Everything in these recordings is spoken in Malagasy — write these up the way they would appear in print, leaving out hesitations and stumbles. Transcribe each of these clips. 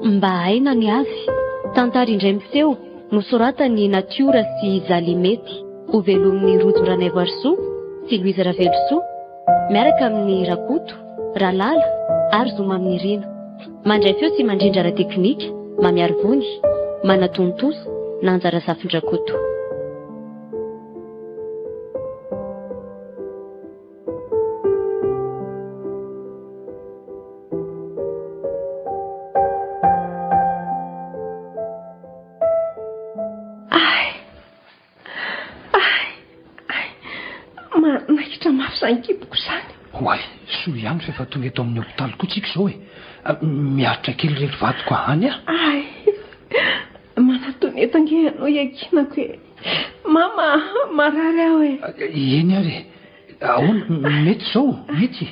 Mba haina ny avy, tantara indray miseho nosoratany Natiora sy Zalimety ho velomin'ny Rojo Ranaivoarisoa sy Louise Ravelosoa miaraka amin'ny Rakoto, Ralala ary Zoma amin'ny Rino. Mandray feo sy mandrindra ara-teknika, mamiaro vony, manatontoso, nanjara safin-Drakoto. Sankiboko zany. Hoay, soa ihany fa efa tonga eto amin'ny hopitaly koa tsika izao e. Miaritra kely rery vadiko hany a. Ay, manatony eto ange ianao iakinako e. Mama, marary aho e. Eny ary, ahoana mety izao, mety.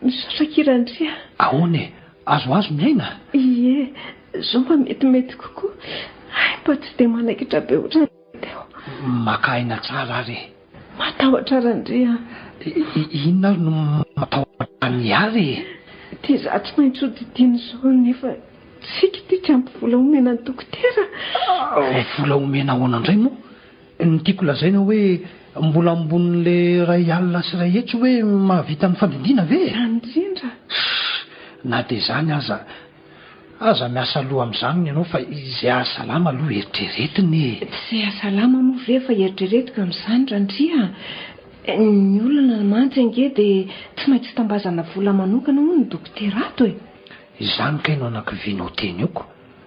Misaotra kirandria. Ahoana e, azo miaina? Ie, izao mba metimety kokoa. Ay, mba tsy dia manaikitra be ohatrany teo. Maka aina tsara ary. Matahotra randria. Inona no matahotra ny ary? Dia za tsy maintsy ho didina izao nefa tsika ity tsy ampy vola omena ny dokotera. Vola omena ahoana indray moa? Ny tiako lazaina hoe mbola ambonin'ilay ray alina sy ray hetsy hoe mahavita ny fandidiana ve? Indrindra. Na dia izany aza miasa aloha amin'izany ianao fa izay ahasalama aloha eritreretiny. Tsy ahasalama moa ve fa eritreretiko amin'izany randria. Ny olona mantsy ange dia tsy maintsy tambazana vola manokana moa ny dokotera ato e. Izany ka ianao anankivianao teny eoko.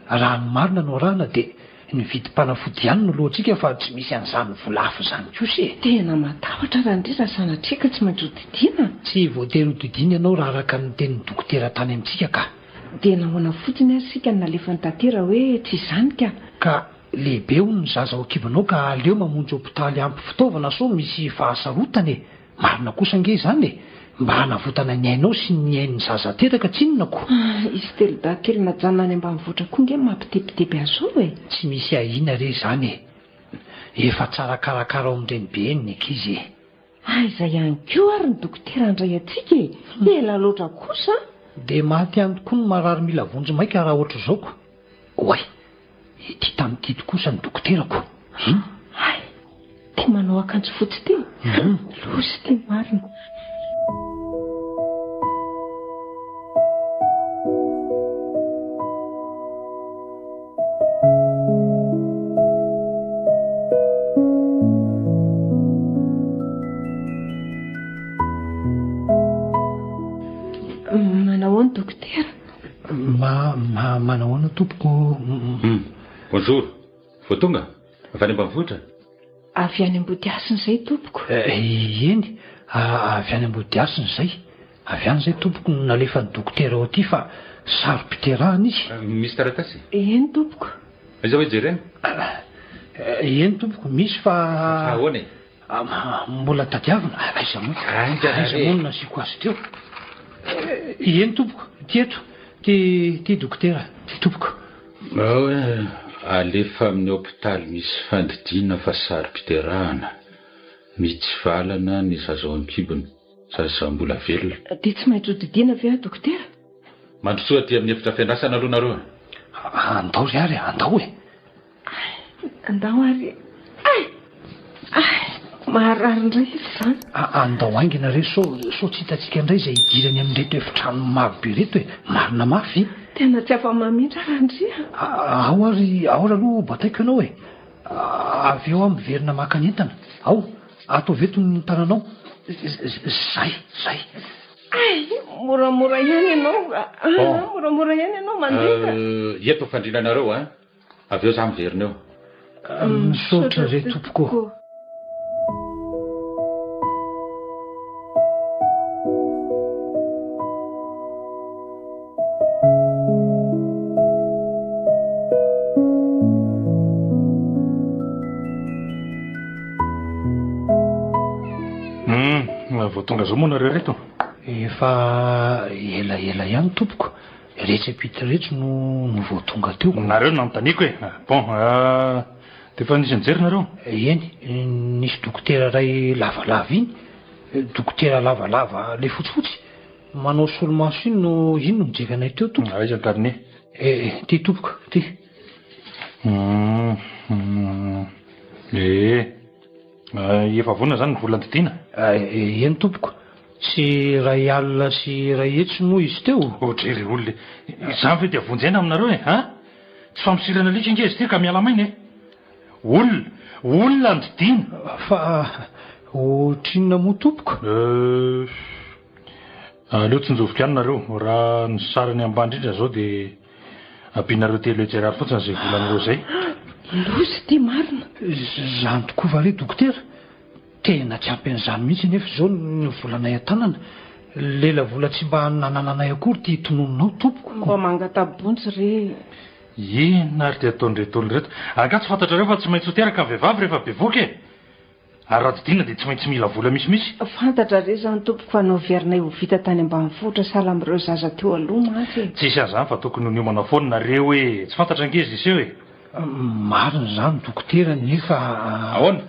Raha ny marina no arahana dia ny vidim-panafody ihany no lohantsika fa tsy misy an'izany vola hafa izany kosa e. Tena matahotra randria sanatriaka tsy maintsy ho didiana. Tsy voatery ho didiana ianao raha araka ny tenin'ny dokotera tany amintsika ka. Dia nahoana fotsiny asika nalefa ny tantera hoe tsy izany ka. Ka lehibe hono ny zaza ao an-kivanao ka aleo mamonjy hopitaly ampy fitaovana so misy fahasarotana e. Marina kosa ange izany e. Mba hanavotana ny ainao sy ny ain'ny zaza teraka tsinonako. Izy telo dahakely najanona any ambanivohitra koa nge mampitepitepy azo e. Tsy misy ahina re izany e. Efa tsara karakara ao amin'ireny be ny ankizy e. Izay ihany koa ary ny dokotera andray antsika e. Ela loatra kosa. Dia maty ihany koa no marary mila vonjy maika raha ohatra izao ko. Oay, ity tamin'ity kosa ny dokoterako. Tia manao akanjo fotsy ty. Losy ty marina. Manao ny dokotera. Manao ny tompoko. Bonjour. Vao tonga? Avy any ambanivohitra? Avy any Ambodiasina izay tompoko. Eny, avy any Ambodiasina izay. Avy any izay tompoko nalefa ny dokotera ao aty fa sarom-piterahana izy. Misy taratasy? Eny tompoko. Aiza hoe jerena? Eny tompoko, misy fa ahoana e? Mbola tadiavina. Aiza moa nasiko azy teo. Eny tompoko, ty eto, ty dokotera, ty tompoko. Alefa amin'ny hopitaly misy fandidiana fa sarom-piterahana. Mitsivalana ny zaza ao an-kibony, zaza mbola velona. Dia tsy maintsy ho didiana ve dokotera? Mandrosoa aty amin'ny efitra fiandrasana aloha nareo. Andao ry ary, andao e. Andao ary. Maharary indray izany. Andao aingina re so tsy hitantsika indray izay hidirany amin'reto efitrano marobe reto e. Marina mafy. Tena tsy afa-mamindra randria. Ao aloha bataiko ianao e. Avy eo miverina maka ny entana. Ao, atao veto ny tananao. Zay. Moramora ihany ianao. Moramora ihany ianao mandeha. Eto fandrina nareo a. Avy eo za miverina eo. Misaotra re tompoko. Vao tonga zao moa nareo reto? Efa ela ihany tompoko. Retsy apita rehetra no vao tonga teo. Nareo nanontaniako e. Bon, dia efa nisy nijery nareo? Eny, nisy dokotera ray lavalava iny, dokotera lavalava le fotsifotsy, manao solomaso iny no nijekanay teo tompo. Aiza ny tariny? Ty tompoko, ty. Efa vonona zany ny volana didiana? Eny tompoko, sy ray alina sy ray hetsy moa izy teo. Jery olona, izany ve dia vonjena aminareo ha? Tsy famosirana lika nge izy ty ka miala maina e. Olona ny didiana. Fa ohatrinona moa tompoko? Aleo tsy njovoka any nareo, raha ny sarany ambany indrindra zao dia ampianareo telo ejerary fotsiny zay volanareo zay. Lozy ty marina. Zany tokoa va re dokotera, tena tsy ampy an'izany mihitsy nefa zao ny volanay an-tanana. Lela vola tsy mba nanananay akory ty tonononao tompoko. Mba mangatabontsy re. Ina ary dia ataon'iretony reto. Angaha tsy fantatrareo fa tsy maintsy ho teraka vehivavy rehefa bevoaka e. Ary raha didiana dia tsy maintsy mila vola misimisy. Fantatra re zany tompoko fa noverinay ho vita tany ambanivohitra sahala amin'ireo zaza teo aloha mantsy. Tsisy an'izany fa tokony ho niomana foana nareo e. Tsy fantatra angezy iseo e. Marina zany dokotera nefa. Ahoana?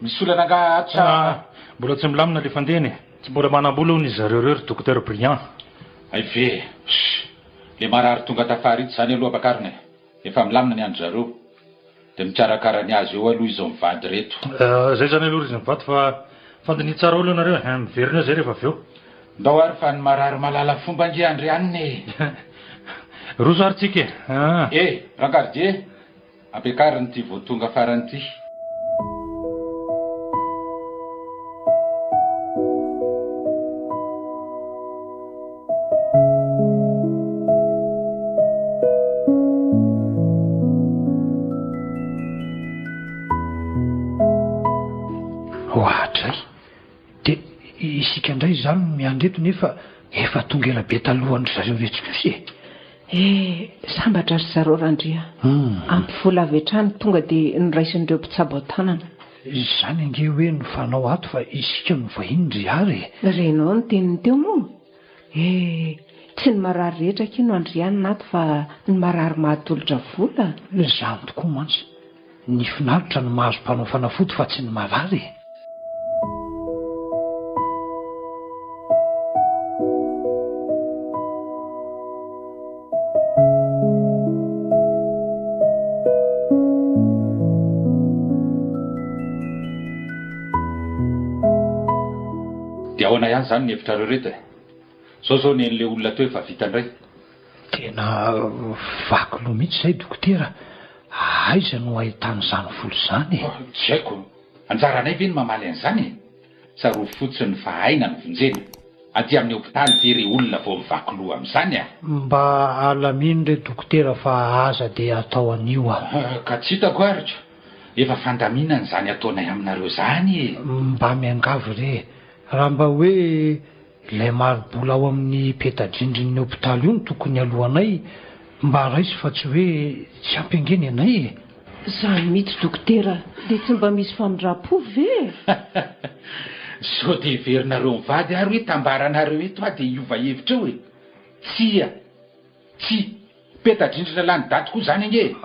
Misy olana angaha mbola tsy milamina le fandehany. Tsy mbola manam-bola hono izy zareo ry dokotera Briand. Ay ve, le marary tonga tafara ito zany aloha bakarina. Efa milamina ny andro zareo. Dia mikarakara ny azy eo aloha izy mivady reto. Zay zany aloha izy mivady fa fandiny tsara olo nareo miverina zay rehefa avy eo. Ndao ary fa ny marary malala fomba nge andry aniny. Roso ary tsika e. Rangardie, ampiakariny ty vao tonga farany ty. Ohatray, dia isika indray zany miandreto nefa efa tonga ela be talohan'ny zareo retsikosy e. Sambatra ry zareo randria. Ampy vola avy hatrany tonga dia niraisin'ireo mpitsabo tanana. Zany ange hoe no fanao ato fa isika no vahiny ry ary. Renao ny teniny teo moa. Tsy ny marary rehetra ke no andrianina ato fa ny marary mahatolotra vola. Zany tokoa mantsy. Ny finaritra no mahazo mpanao fanafody fa tsy ny marary. Dia ahoana ihany zany ny hevitrareo reto e. Zao ny an'le olona teo efa vita indray. Tena vaky loha mihitsy zay dokotera. Aiza no ahitany zany volo zany e? Tsy haiko. Anjaranay ve ny mamaly an'izany e? Tsaro fotsiny fa aina ny vonjena. Aty amin'ny hopitaly very olona vao mivaky loha amin'izany a. Mba alaminy re dokotera fa aza dia atao anio ka tsy hitako aritra. Efa fandaminana zany ataonay aminareo zany e. Mba miangavy re. Raha mba hoe ilay marobola ao amin'ny peta-drindrin'ny hopitaly io no tokony alohanay, mba raisy fa tsy hoe tsy ampy-angeny anay e. Zany mihitsy dokotera, dia tsy mba misy famindram-po ve? Sao dia iverinareo mivady ary hoe tambaranareo eto dia iova hevitra eo e. Tsy peta-drindrina lany daty koa zany ange.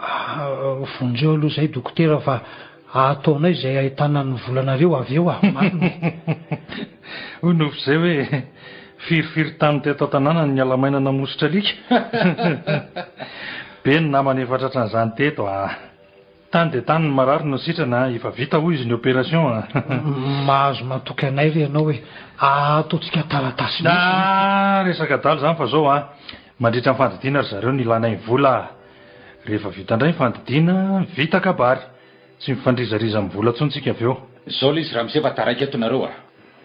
Vonjeo aloha zay dokotera fa ataonay izay ahitana ny volanareo avy eo marina. Ho nofo zay hoe firifiry tany teto an-tanàna ny alamaina namositra alika. Be ny namany efa tratran'izany teto tany dia tany ny marary no sitrana efa vita hoy izy ny opération. Mahazo matoky anay re ianao hoe ataontsika taratasy resaka dalo zany fa zao mandritra ny fandidiana ry zareo ny ilanay vola. Rehefa vita indray ny fandidiana vita kabary. Tsy mifandrizariza amin'ny vola tsontsika avy eo. Zao le izy raha misefa taraiky eto nareo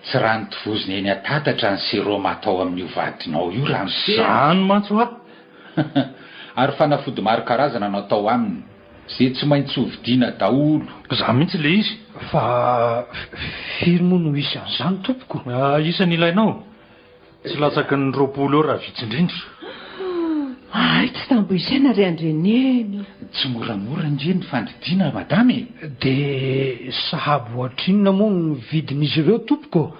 tsy raha nitovoziny eny atatatra ny séroma atao amin'ny ovadinao io raha mise. Zany mantsy hoa. Ary fanafody maro karazana no atao aminy. Zay tsy maintsy ho vidiana daholo. Za mihitsy le izy. Fa firy moa no isy an'izany tompoko? Isany ilainao. Tsy latsaky ny 20 eo raha vitsindrindra. Tsy tambo isaina ry andreneny. Tsy moramora nge ny fandidiana madamy. Dia sahabo ohatrinona moa ny vidin'izy ireo tompoko?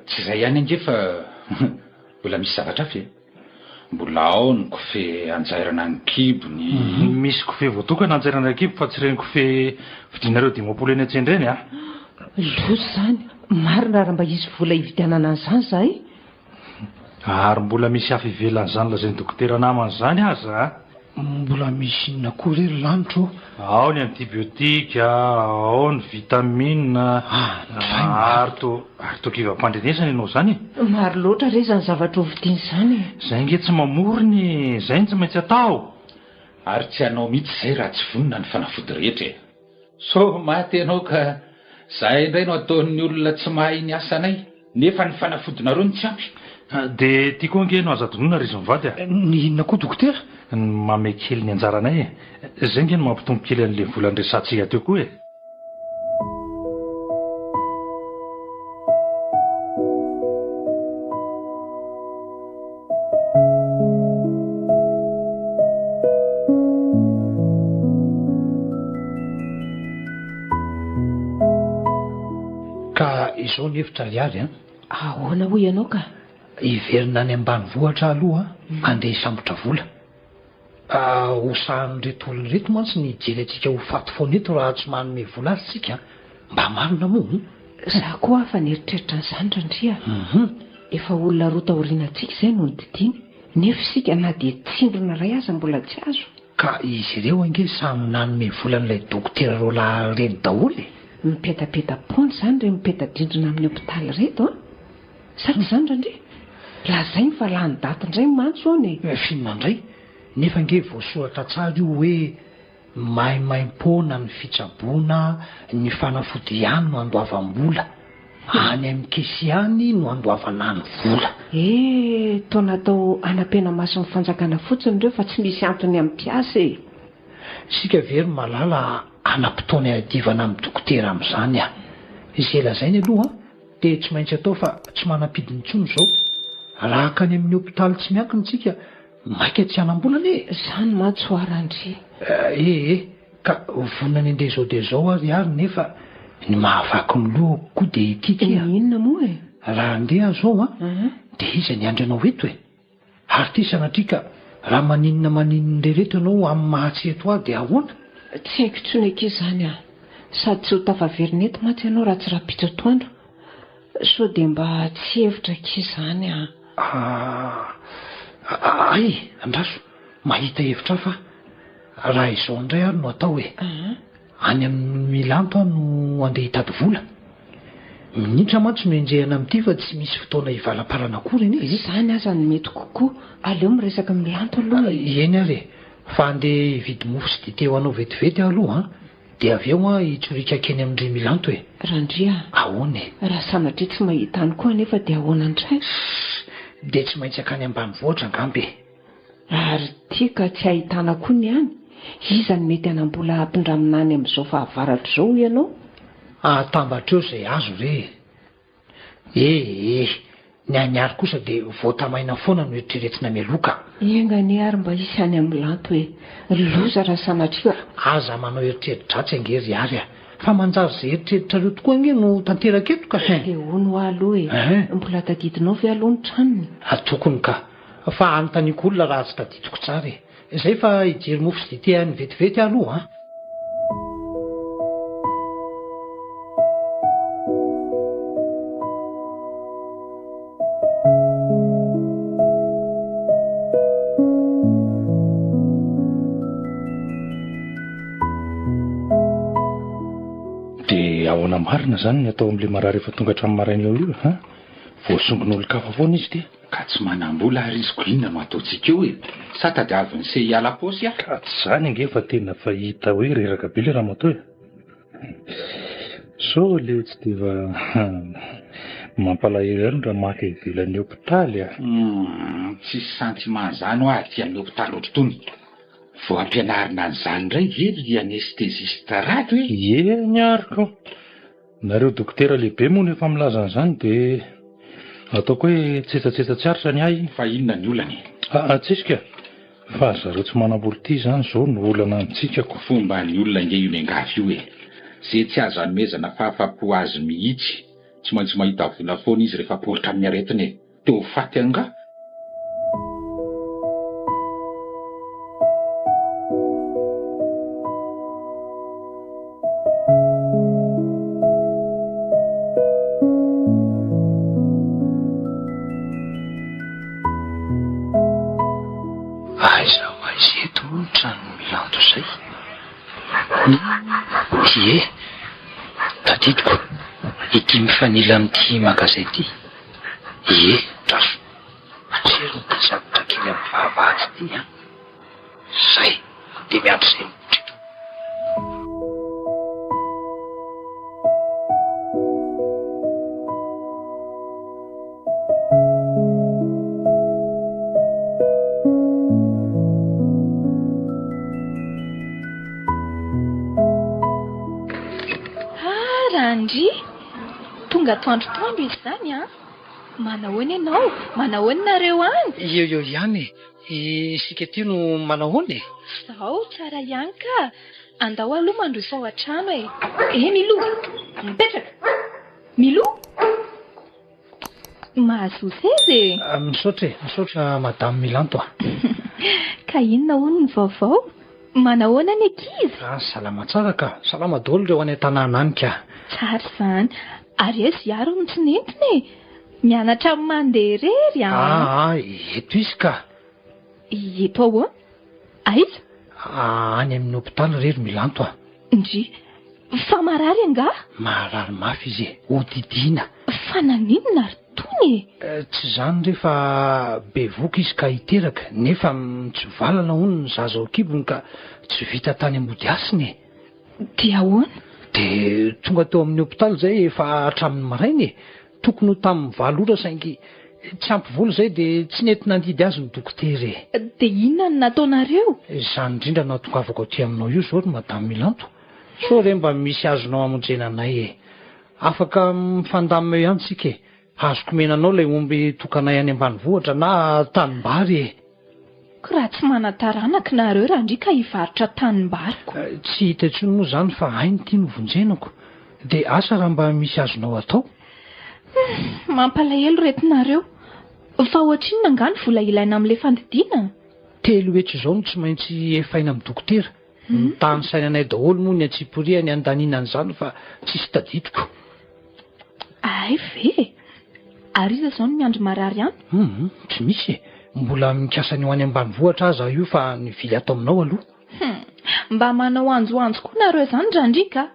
Tsy izay ihany ange fa mbola misy zavatra fe. Mbola ao ny kofe anjairana ny kibony. Misy kofe voatokana anjairana ny kibo fa tsy reny kofe vidinareo 500 eny an-tsena reny loza zany marina raha mba izy vola hividianana an'izany zahay. Ary mbola misy hafa ivelan'izany lazay ny dokotera namany zany aza mbola misy inona koa rery lanitro? Ao ny antibiotika, ao ny vitamine, ary to kivam-pandrenesana ianao zany. Maro loatra re zany zavatra hovidiany zany. Zay nge tsy mamorony, zay ny tsy maintsy atao. Ary tsy anao mihitsy zay raha tsy vonona ny fanafody rehetra. So maty ianao ka zahay indray no ataon'ny olona tsy mahay ny asanay, nefa ny fanafodinareo ny tsy ampy. De tia koa nge no azadonona ry zony vady Ny inona koa dokotera? Ny mame kely ny anjaranay zay nge no mampitombo kely an'le volan-dresantsika teo koa Ka izao ny hevitra riary ahoana ho ianao ka? Iverina any ambanivohitra aloha andeha hisambotra vola. Hosahan'ireto olona reto mantsy ny hijery atsika ho faty foana eto raha tsy manome vola azy tsika mba marina moa. Zaho koa afa nieritreritra an'izany Randria. Efa olona roa taorianantsika izay no nodidiny, nefa isika na dia tsindrona ray aza mbola tsy azo. Ka izy ireo ange samy nanome volan'ilay dokotera rola reny daholo. Mipetapeta-pony zany re mipeta-drindrina amin'ny hopitaly reto sady zany Randria lazay fa lany daty indray mantso any. Finona indray nefa nge voasoratra tsara io hoe maimaim-poana ny fitsaboana ny fanafody ihany no andoavam-bola, any amin'ny kesy any no andoavana ny vola. Toa natao anapena maso ny fanjakana fotsiny ireo fa tsy misy antony amin'ny mpiasa sika very malala anam-potoana adivana amin'ny dokotera amin'izany izay lazainy aloha dia tsy maintsy atao fa tsy manapidiny intsony zao. Raha ka any amin'ny hopitaly tsy miankina tsika maika tsy hanam-bolana zany matso Randria. Ka vonona ny indray zao dia zao ary nefa ny mahavaky ny loha koa dia tiaka inona moa raha andeha zao dia iza ny andry anao eto ary ty sanatrika raha maninona rehetra ianao amin'ny mahatseto ahy dia ahoana? Tsy haiko tsony ankizy zany sady tsy ho tafaverina eto maty ianao raha tsy rapitra toandro, so dia mba tsy hevitra ankizy zany ay andraso mahita hevitra fa raha izao indray ary no atao hoe any amin'ny Milanto no andeha hitady vola. Minitra mantsy no enjehana amin'ity fa tsy misy fotoana hivalam-parana akory zany aza ny mety kokoa. Aleo miresaka Milanto aloha. Eny ary fa andeha hividy mofo sy dite ho anao vetivety aloha dia avy eo hitsorika keny amin'ireny Milanto Randria ahoana raha sanatria tsy mahita any koa nefa dia ahoana indray? Dia tsy maintsy akany ambanivohitra angambe. Ary tia ka tsy ahitana koa ny any, iza ny mety hanambola ampindramina any amin'izao fahavaratra izao ianao? Tambatra eo izay azo re. Ny any ary kosa dia voatamaina foana no eritreretina mialoka. Engany ary mba isy any amin'ny Milanto loza raha sanatria. Aza manao eritreritratsy angery ary fa manjary izay eritreritrareo tokoa ange no tanteraka eto ka. Dia hono aloha mbola tadidinao ve aloha ny tranony? Tokony ka fa anontaniako olona raha tsy tadidiko tsara izay fa hijery mofo sy dite any vetivety aloha Dia ahoana marina zany ny atao amin'ilay marary efa tonga hatramin'ny maraina io voasongon'olo-kafa foana izy dia Ka tsy manam-bola ary izy ko inona no ataontsika eo sa tadiaviny se hiala paosy ka tsy zany ange fa tena fa hita hoe reraka be le raha matao so le tsy dia mampalahelo ihany raha maka ivelan'ny hopitaly tsisy sentiment zany ho aty amin'ny hopitaly ohatrotony vao ampianarina an'izany indray very anestésiste rato niariko nareo dokotera lehibe moa no efa milaza an'izany dia ataoko hoe tsetsatseta tsy aritra ny ahy fa inona ny olany tsisika fa zareo tsy manam-bola ity zany zao no olana amintsika ko fomba ny olona nge io ny angafy io zay tsy azo anomezana fahafapo azy mihitsy tsy maintsy mahita vola foana izy rehefa politra amin'ny aretiny teo faty anga aiza maizeto trano milanto izay. Ie, tadidiko ity mifanila amin'ity magazay ity. Ie, traso matsero ny zavatra kely amin'ny vavahady ity a. Zay dia miandry izay mitrito. Randry tonga toandrotoandro izy zany a. Manahoana ianao? Manahoana nareo any? Eo ihany isika ty no manahoana e. Zaho tsara ihany ka. Andao aloha mandroso ao an-trano e. Milo, mipetraka. Milo, mahazoso izy e. Misaotra madame Milanto a. Ka inona hono ny vaovao? Manahoana ny ankizy? Salama tsara ka. Salama daholo reo any an-tanàna any ka. Tsara izany. Ary ezy iaro ny tsy nentiny e. Mianatra mandeha irery a. Eto izy ka. Eto ahoana? Aiza? Any amin'ny hôpitaly rery Milanto a. Ndry, fa marary anga? Marary mafy izy e, hodidiana. Fa naninona ary tony e? Tsy izany rehefa be voky izy ka hiteraka, nefa mitsivalana hono ny zaza ao an-kibony ka tsy vita tany ambody asiny e. Dia ahoana? Dia tonga teo amin'ny hôpitaly zay efa hatramin'ny marainy e. Tokony ho tamin'ny 8 ora saingy tsy ampy vola zay dia tsy nety nandidy azy ny dokotera e. Dia inona no nataonareo? Izany indrindra nahatongavako aty aminao io zao madame Milanto. So re mba misy azonao amonjena anay e. Afaka mifandamina ihany tsika e. Azoko menanao ilay omby tokanay any ambanivohitra na tanimbary e. Ka raha tsy manataranaka nareo Randry ka hivarotra tanimbariko. Tsy hita intsony moa zany fa hainy ity no vonjenako. Dia asa raha mba misy azonao atao? Mampalahelo retinareo. Fa ohatrinona anga ny vola ilaina amin'ilay fandidiana? 3 hetsy izao no tsy maintsy efaina amin'ny dokotera. Mitany sainanay daholo moa ny antsiporia ny andaninana izany fa tsisy tadidiko. Ay ve? Ary iza izao no miandry marary any? Tsy misy e. Mbola mikasa ny ho any ambanivohitra aza io fa nivily ato aminao aloha. Mba manao anjoanjo koa nareo izany Randry ka.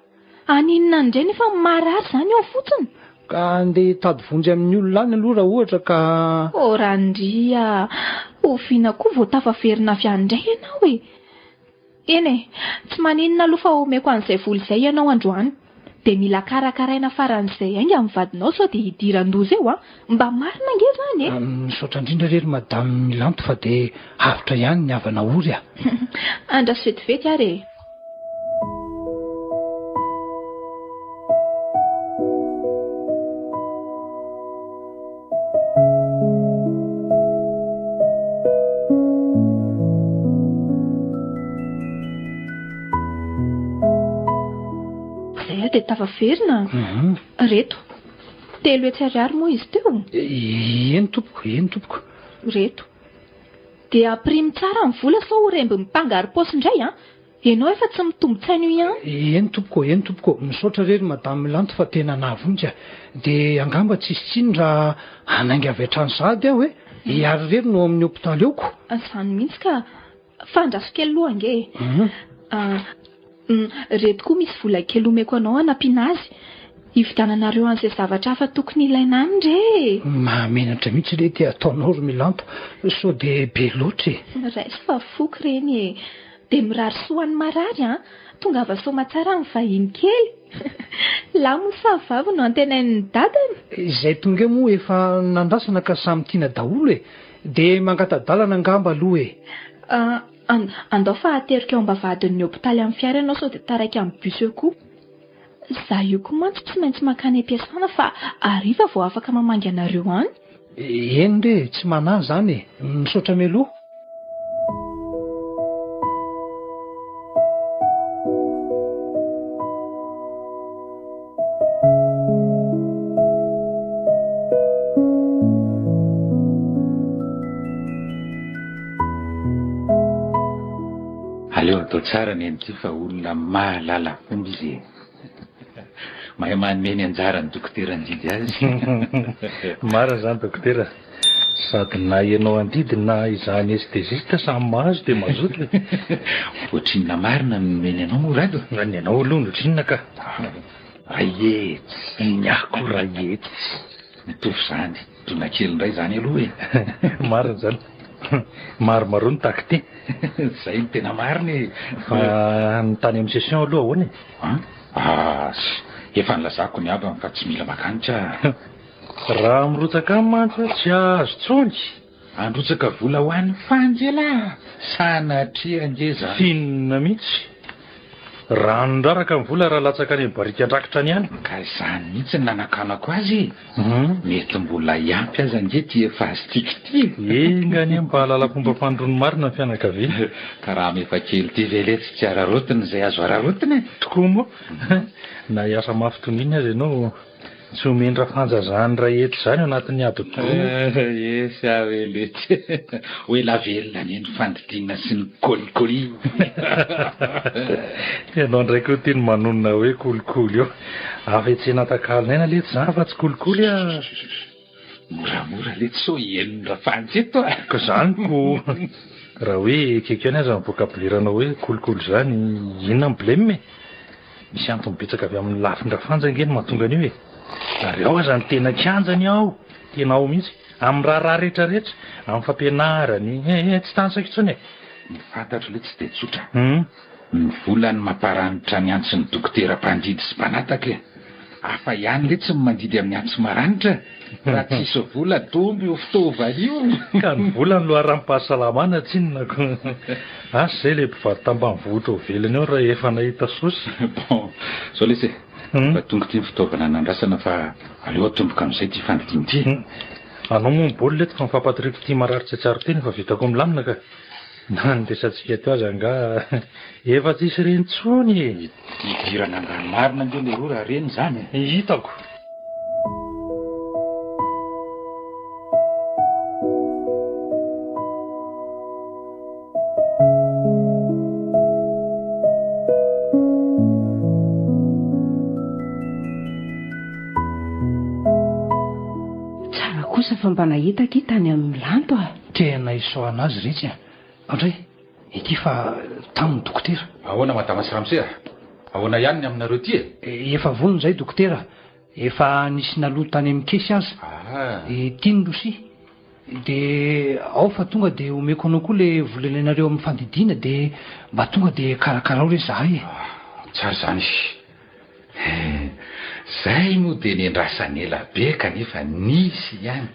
Aninona indray nefa marary izany ao fotsiny? Ka andeha tady vonjy amin'ny olona any aloha raha ohatra ka... Randry oviana koa vao tafaverina avy andray ianao e. Eny e, tsy maninona aloha fa omeko an'izay vola izay ianao androany. Dia mila karakaraina faran'izay hainga amin'ny vadinao sao dia hidiran-doza eo mba marina nge zany e. Misaotra indrindra rery madame Milanto fa dia avitra ihany ny havana ory a. Andraso vetivety ary e. Dia tafaverina. Reto 3 hetsy ariary moa izy teo. Eny tompoko. Reto. Dia aprimy tsara ny vola sao ho remby mipangary paosy indray Ianao efa tsy mitombo-tsaina io ihany. Eny tompoko. Misaotra rery madame Milanto fa tena navonjy. Dia angamba tsisy tsiny raha hanainga avy hatrany sady aho hiary rery no amin'ny hôpitaly eoko. Izany mihitsy ka fandraso kely loha ange. Reto koa misy vola kely omeko anao hanampiana azy. Hividananareo an'izay zavatra hafa tokony ilaina any re. Mahamenatra mihitsy rety ataonao ry Milanto. So dia be loatra e. Raisy fa foky reny e. Dia mirary soan'ny marary tonga avasoma tsara ny vahiny kely. Lamosa vavy no antenain'ny dadany. Izay tonga moa efa nandrasana ka samy tiana daholo e. Dia mangatadalana angamba aloha e. Andao fa aterika ao ambavadin'ny hôpitaly amin'ny fiara ianao sao dia taraiky amin'ny bus eo koa. Za io koa mantsy tsy maintsy makany am-piasana fa hariva vao afaka mamangy anareo any. Eny re, tsy manahy zany e. Misaotra meloha. Aleo atao tsara ny an'ity fa olona mahalala fomba izy. Mahay manome ny anjara ny dokotera andidy azy. Marina zany dokotera. Sady na ianao andidiny na izany estezista samy mahazo dia mazoto. Ohatrinona marina nomeny anao morado. Ny anao aloha notrinona ka. Rahetsy. Nyako rahetsy. Mitovy zany. Dona kely indray zany aloha e. Marina zany. Maromaro ny taky ty. Zay ny tena mariny. Fa ny tany amin'ny session aloha ahoana e? Efa nilazako ny abany fa tsy mila makanitra. Raha mirotsaka amin'ny mantsy tsy azo tsony. Androtsaka vola ho an'ny fanjela. Sanatria angeza. Finina mihitsy. Ranondraraka ny vola raha latsaka any barika andrakitra any any. Ka izany mihitsy ny nanakanako azy. Mety mbola iampy aza nge ty efa azy tiky. Engany mba halala-fomba fandroany marina ny fianakaviana. Ka raha mefa kely ty veletsy tsy ararotiny izay azo ararotiny. Tokoa moa. Na hiasa mafy toniny azy ianao tsy omendra fanjazany rahetsy zany anatin'ny adiko. Esy aveletsy. Hoe lavelona ny eny fandidina sy ny kolikoli. Ianao ndraiky ho tiany manonona hoe kolikoly eo. Afetsena takalinaina letsy zany fa tsy kolikoly a. Moramora letsy so enona fanjeto. Ka zany ko. Raha hoe kekeo any aza mivoakapileranao hoe kolikoly zany inona ny blème. Misy antony betsaka avy amin'ny lafindra fanjangeny mahatonga an'io e. Ary ao aza ny tena kianjany ao. Tena ao mihitsy. Amin'ny raha rehetrarehetra. Amin'ny fampianarany. Tsy tansaka intsony e. Ny fantatro letsy dia tsotra. Ny volany mamparanitra ny antsy ny dokotera mpandidy sy mpanataka e. Hafa ihany letsy ny mandidy amin'ny antsy maranitra. Raha tsisy vola domby io fitaovana io. Ka ny vola ny loharam-pahasalamana tsinonako. Zay le mpivady tambanivohitra ho velany eo raha efa nahita sosy. Bon, zao lesy fa tonga ty ny fitaovana nandrasana fa aleo atomboka amin'izay ty fandidiny ty. Anao moa miboly lety fa mifampatoriko ty mararitra tsara teny fa vitako milamina ka. Na ndesantsika teo aza nga efa tsisy reny tsony. Idirana angano marina nge le ro raha reny zany. Hitako. Kosa fa mba nahitaka tany amin'ny lanto a. Tena isoana azy retsy andray ity fa tamin'ny dokotera. Ahoana madama Ramsey? Ahoana ihany ny aminareo ty e? Efa vonona zay dokotera. Efa nisy naloha tany amin'ny kesy aza. Tiany losi. De ao fa tonga de omeko anao koa le vola ilainareo amin'ny fandidiana de mba tonga de karakarao re zahay. Tsara zany. Zay moa dia niandrasany ela be kanefa nisy ihany.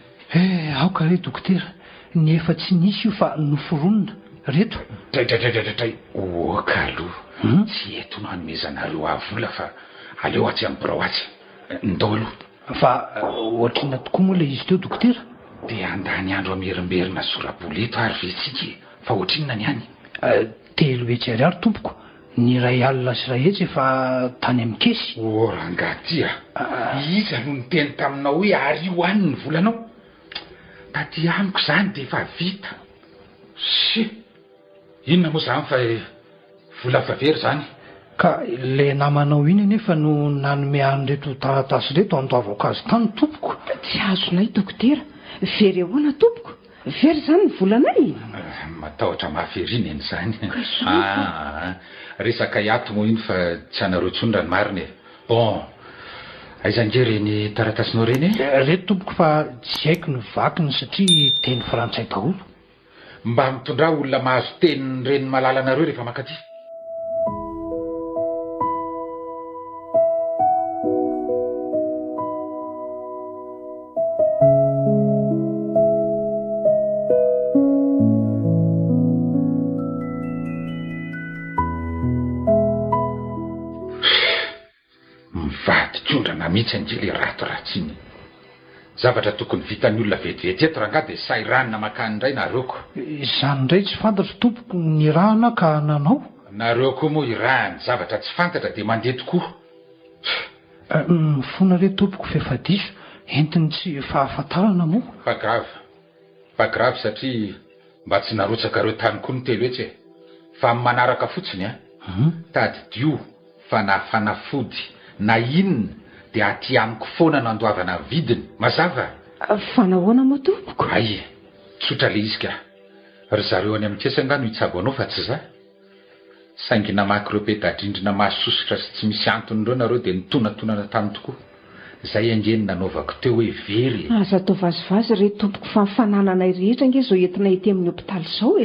Aoka re dokotera. Nefa tsy nisy io fa noforonina. Reto. Tray. Oka aloha. Tsy eto no hanomezanareo avola fa aleo atsy amin'ny braoatsy. Ndao aloha. Fa ohatrina tokoa moa le izy teo dokotera. Dia andany andro amerimberina soraboleto ary vetsika. Fa ohatrinona ny any? 3 hetsy ariary tompoko. Ny ray alina sy ray hetsy efa tany amin'ny kesy. Rangaty iza no ny teny taminao hoe ary io any ny volanao? Taty amiko zany dia efa vita. Inona moa zany fa vola favery zany? Ka le namanao iny nefa no nanome an'reto taratasy reto andoavako azy tany tompoko. Tsy azonay dokotera. Very ahoana tompoko? Very zany ny volanay? Matahotra mahaferina eny zany. Resaka hiato moa iny fa tsy anareo tsony raha ny mariny. Bon, aiza nge reny taratasinao reny e? Reto tompoko fa tsy haiko ny vakiny satria teny frantsay daholo. Mba mitondra olona mahazo teny reny malala anareo rehefa makaty. Mihitsy an'izay le rato ratsiny. Zavatra tokony vitan'ny olona vetivety eto raha dia sairanina makany indray nareoko. Izany indray tsy fantatro tompoko ny rahana ka nanao. Nareo koa moa irahany zavatra tsy fantatra dia mandeha tokoa. Mifona re tompoko fefadiso entiny tsy fahafantarana moa. Fa grave satria mba tsy narotsaka reo tany koa ny telo etsy e. Fa manaraka fotsiny tady dio fa na fanafody na inona dia aty amiko foana nandoavana vidiny. Mazava? Fanahoana moa tompoko? Ay, tsotra le izy ka ry zareo any amin'ny kesangano hitsabo anao fa tsy za saingy namaky ireo pedadrindrina mahasosotra sy tsy misy antony ireo nareo dia nitonantonana tany tokoa zay angeny nanaovako teo hoe very aza atao vazivazy re tompoko fa mifanananay rehetra nge zao entina ety amin'ny hopitaly zao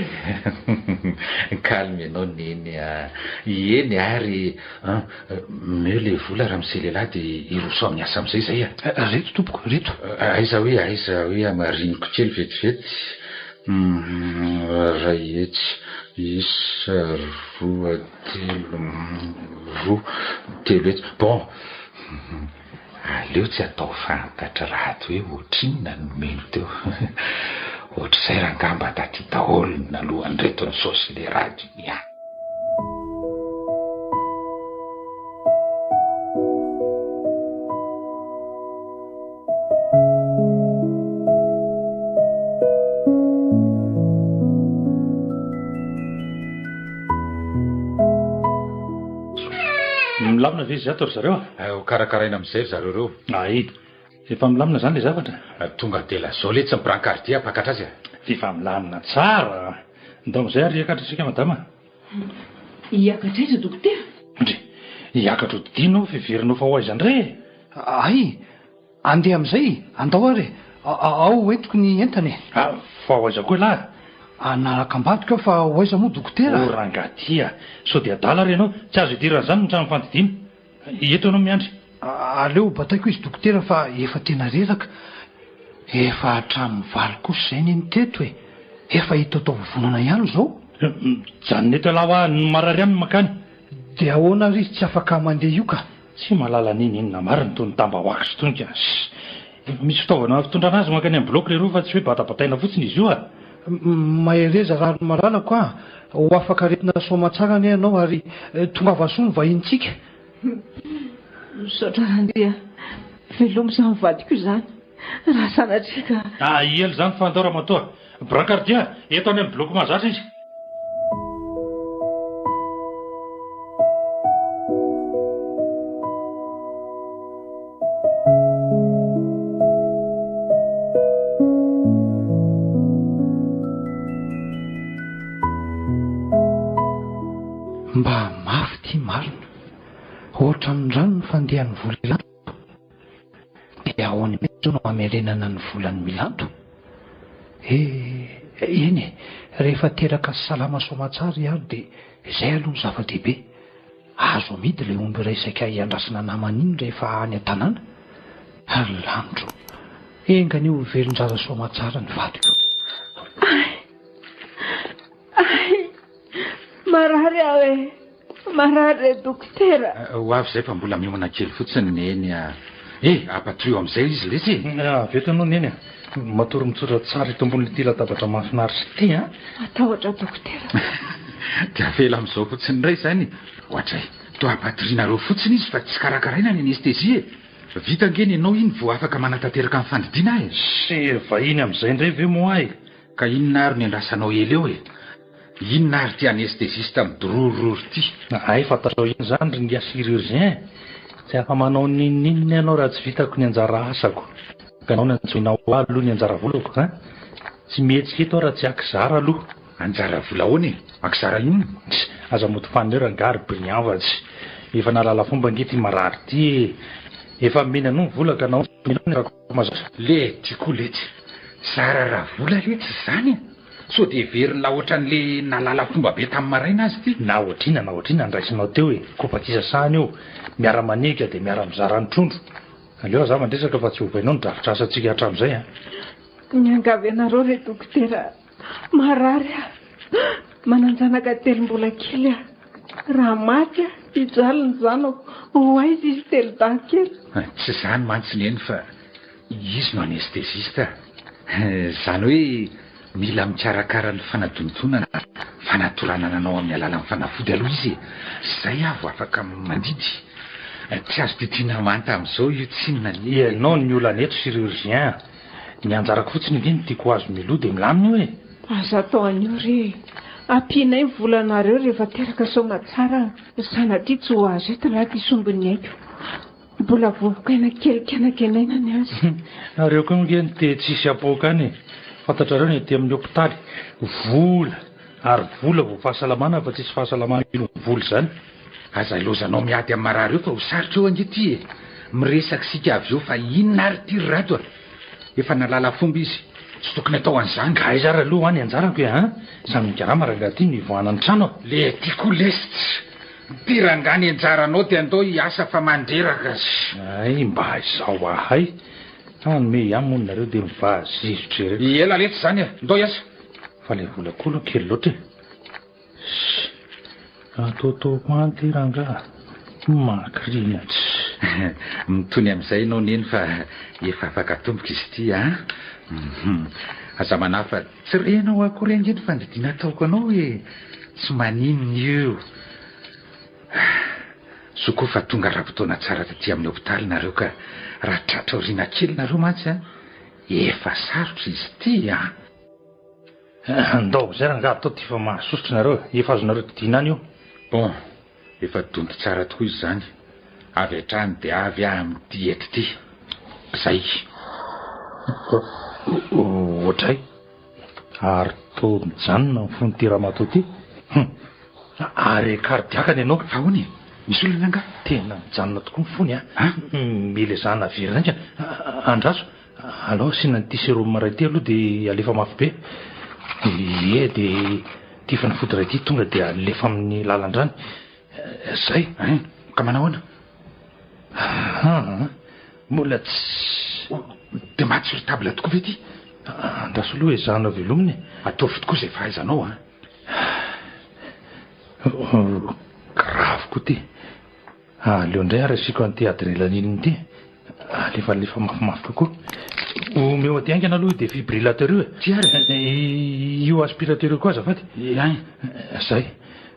kalmy ianao neny eny ary meo le vola raha misy lehilahy dia iroso amin'ny asa amin'izay zay reto tompoko reto aiza hoe amariniko kely vetivety ray etsy isa roa telo etsy bon aleo tsy atao fantatra rahaty hoe ohatrinona nomeno teo ohatr'izay raha ngamba daty daholo nalohanyreto ny saosy le radio nia milamina ve izy zato ry zareo karakaraina amin'izay ry zareo reo ai efa milamina zany le zavatra tonga dela zao le tsy mibrancardia pakatra azy efa milamina tsara ndao amin'izay ary hiakatra isika madama hiakatra izy dokotera ndre hiakatra hodidinao fiverinao fa ho aizandray ay andeha amin'izay andao ary ao entiko ny entany fa ho aiza koa lahy anaraka ambadika aho fa ho aiza moa dokotera orangatia sao dia adala ary ianao tsy azo hidirana zany ny trano fandidina eto ianao miandry aleo bataiko izy dokotera fa efa tena reraka efa hatramin'ny valy kosa zay ny teto hoe efa hita atao vovonana ihany zao jany neto alawa ny marary aminy makany dia ahoana ary izy tsy afaka mandeha io ka tsy malala niny inona mariny toy ny tamba hoakitry tonika misy fitaovana fitondrana azy makany amin'ny bloky le roa fa tsy hoe batabataina fotsiny izy io mahereza raha maralako ho afaka retina somatsara ny ianao ary tonga vasoa ny vahintsika misaotra randia velomo za mivadiko izany raha sanatrika iely zany fandao raha matoa brancardia eto any amin'ny bloky mahazatra izy mba mafy ty marina ohatra ny rano ny fandehan'ny vola ilanto dia ahoany mety no amerenana ny volany milanto eny rehefa teraka salama somatsara ary dia izay aloha ny zava-dehibe azo amidy ilay omby raisaka hiandrasana namana iny rehefa any an-tanàna ary lanitro engany io velondraza somatsara ny vadiko marary aho marary dokotera ho avy zay fa mbola miomana kely fotsiny neny apatrio amin'izay izy lesy aveto anao neny matory mitsotra tsara ito ambon'le ty latabatra mahafinaritra ty atahotra dokotera dia avela amin'izao fotsiny ray zany ohatray to apatrianareo fotsiny izy fa tsy karakaraina ny anestezie vita ngeny ianao iny vo afaka manatanteraka amin'ny fandidiana sy vahiny amin'izay indray ve mo ay ka inona ary ny andrasanao ely eo inona ary ty anestesiste amin'ny dorororory ty ay fantatrao iny zany ry ngia chirurgien tsy afa manao ninininy ianao raha tsy vitako ny anjara asako ka anao ny antsoinao aloha ny anjara volako tsy mihetsika eto raha tsy akizara aloha anjara vola hoany akizara ino aza moto fanera ngary brilliant va tsy efa nalala fomba ngety marary ty efa mena no volaka anao le tiko lety zara raha vola letsy zany so dia verina ohatran'le nalala fomba be tamin'ny maraina azy ty na ohatrina ndraisinao teo kopatisa sahany eo miara-manika dia miara-mizara ny trondro aleo za mandresaka fa tsy hovainao ny drafitra asantsika hatramin'izay miangavy anareo re dokotera marary mananjanaka telom-bola kely raha maty hijaly ny zanako ho aizy izy telo-daha kely tsy zany mantsiny eny fa izy no anestesiste zany hoe mila mikarakara ny fanadontonana fanatoranananao amin'ny alalan'ny fanafody aloha izy zay avo afaka mandidy tsy azo titiana manta amin'izao io tsinona ianao ny olana eto chirurgien ny anjarako fotsiny ve ny tiako azo miloha dia milamina io aza atao an'io re ampianay volanareo rehefa teraka somatsara sanatria tsy ho azo eto raha ty sombiny aiko mbola vovokaina kelikanakinaina ny azy areo koa ngeny te tsisy apoka any fantatrareo ny aty amin'ny hôpitaly vola ary vola vo fahasalamana fa tsisy fahasalamana ino vola zany. Aza lozanao miady amin'ny marary eo fa ho sarotra eo angety e. Miresaky sika avy eo fa inona ary ty rato a. Efa nalala fomba izy tsy tokony atao an'izany. Ka izy ary aloha any anjarako e samy mikarama rangaty ny voanany trano. Le tiako lesitra ty rangany anjaranao ty andao hiasa fa mandreraka. Ay mba izao ahay anome ihany moa nareo dia mivazizotra ireo. Ela letsy zany a ndao hiasa fa le volakolo kely loatra ataotaoko any ty rangaha makrina mitony amin'izay ianao neny fa efa afaka tomboka izy ty a. Aza manafa tsy renao akory angeny fa ndidina ataoko anao hoe tsy maninona io. Soko fa tonga raha-potoana tsara taty amin'ny hôpitaly nareo ka raha tratra oriana kely nareo mantsy efa sarotra izy ty a. Ndao zay rangaha atao ty fa mahasosotry nareo efa azonareo didinany io. Bon efa donto tsara tokoa izy zany. Avy hatrany dia avy amin'ny ety ty zay. Ohatray ary to mijanona ny fony ty raha matao ty ary kardiakany ianao. Fa hony misy olona anga tena mijanona tokoa ny fony mila zana very zany andraso aloha sina ny tisero maray ty aloha dia alefa mafy be dia ty fanafody ray ty tonga dia alefa amin'ny lalandrany zay. Ka manahoana mbola tsy dia maty sur table tokoa ve ty. andraso aloha hoe zana velominy ataovy tokoa zay fahaizanao grave koa ty leo indray ary asiko an'ty adrénaline ty alefa mafimafy kokoa. Omeo aty angana aloha dia fibrillateur io ty ary io aspirateur io koa azafady zay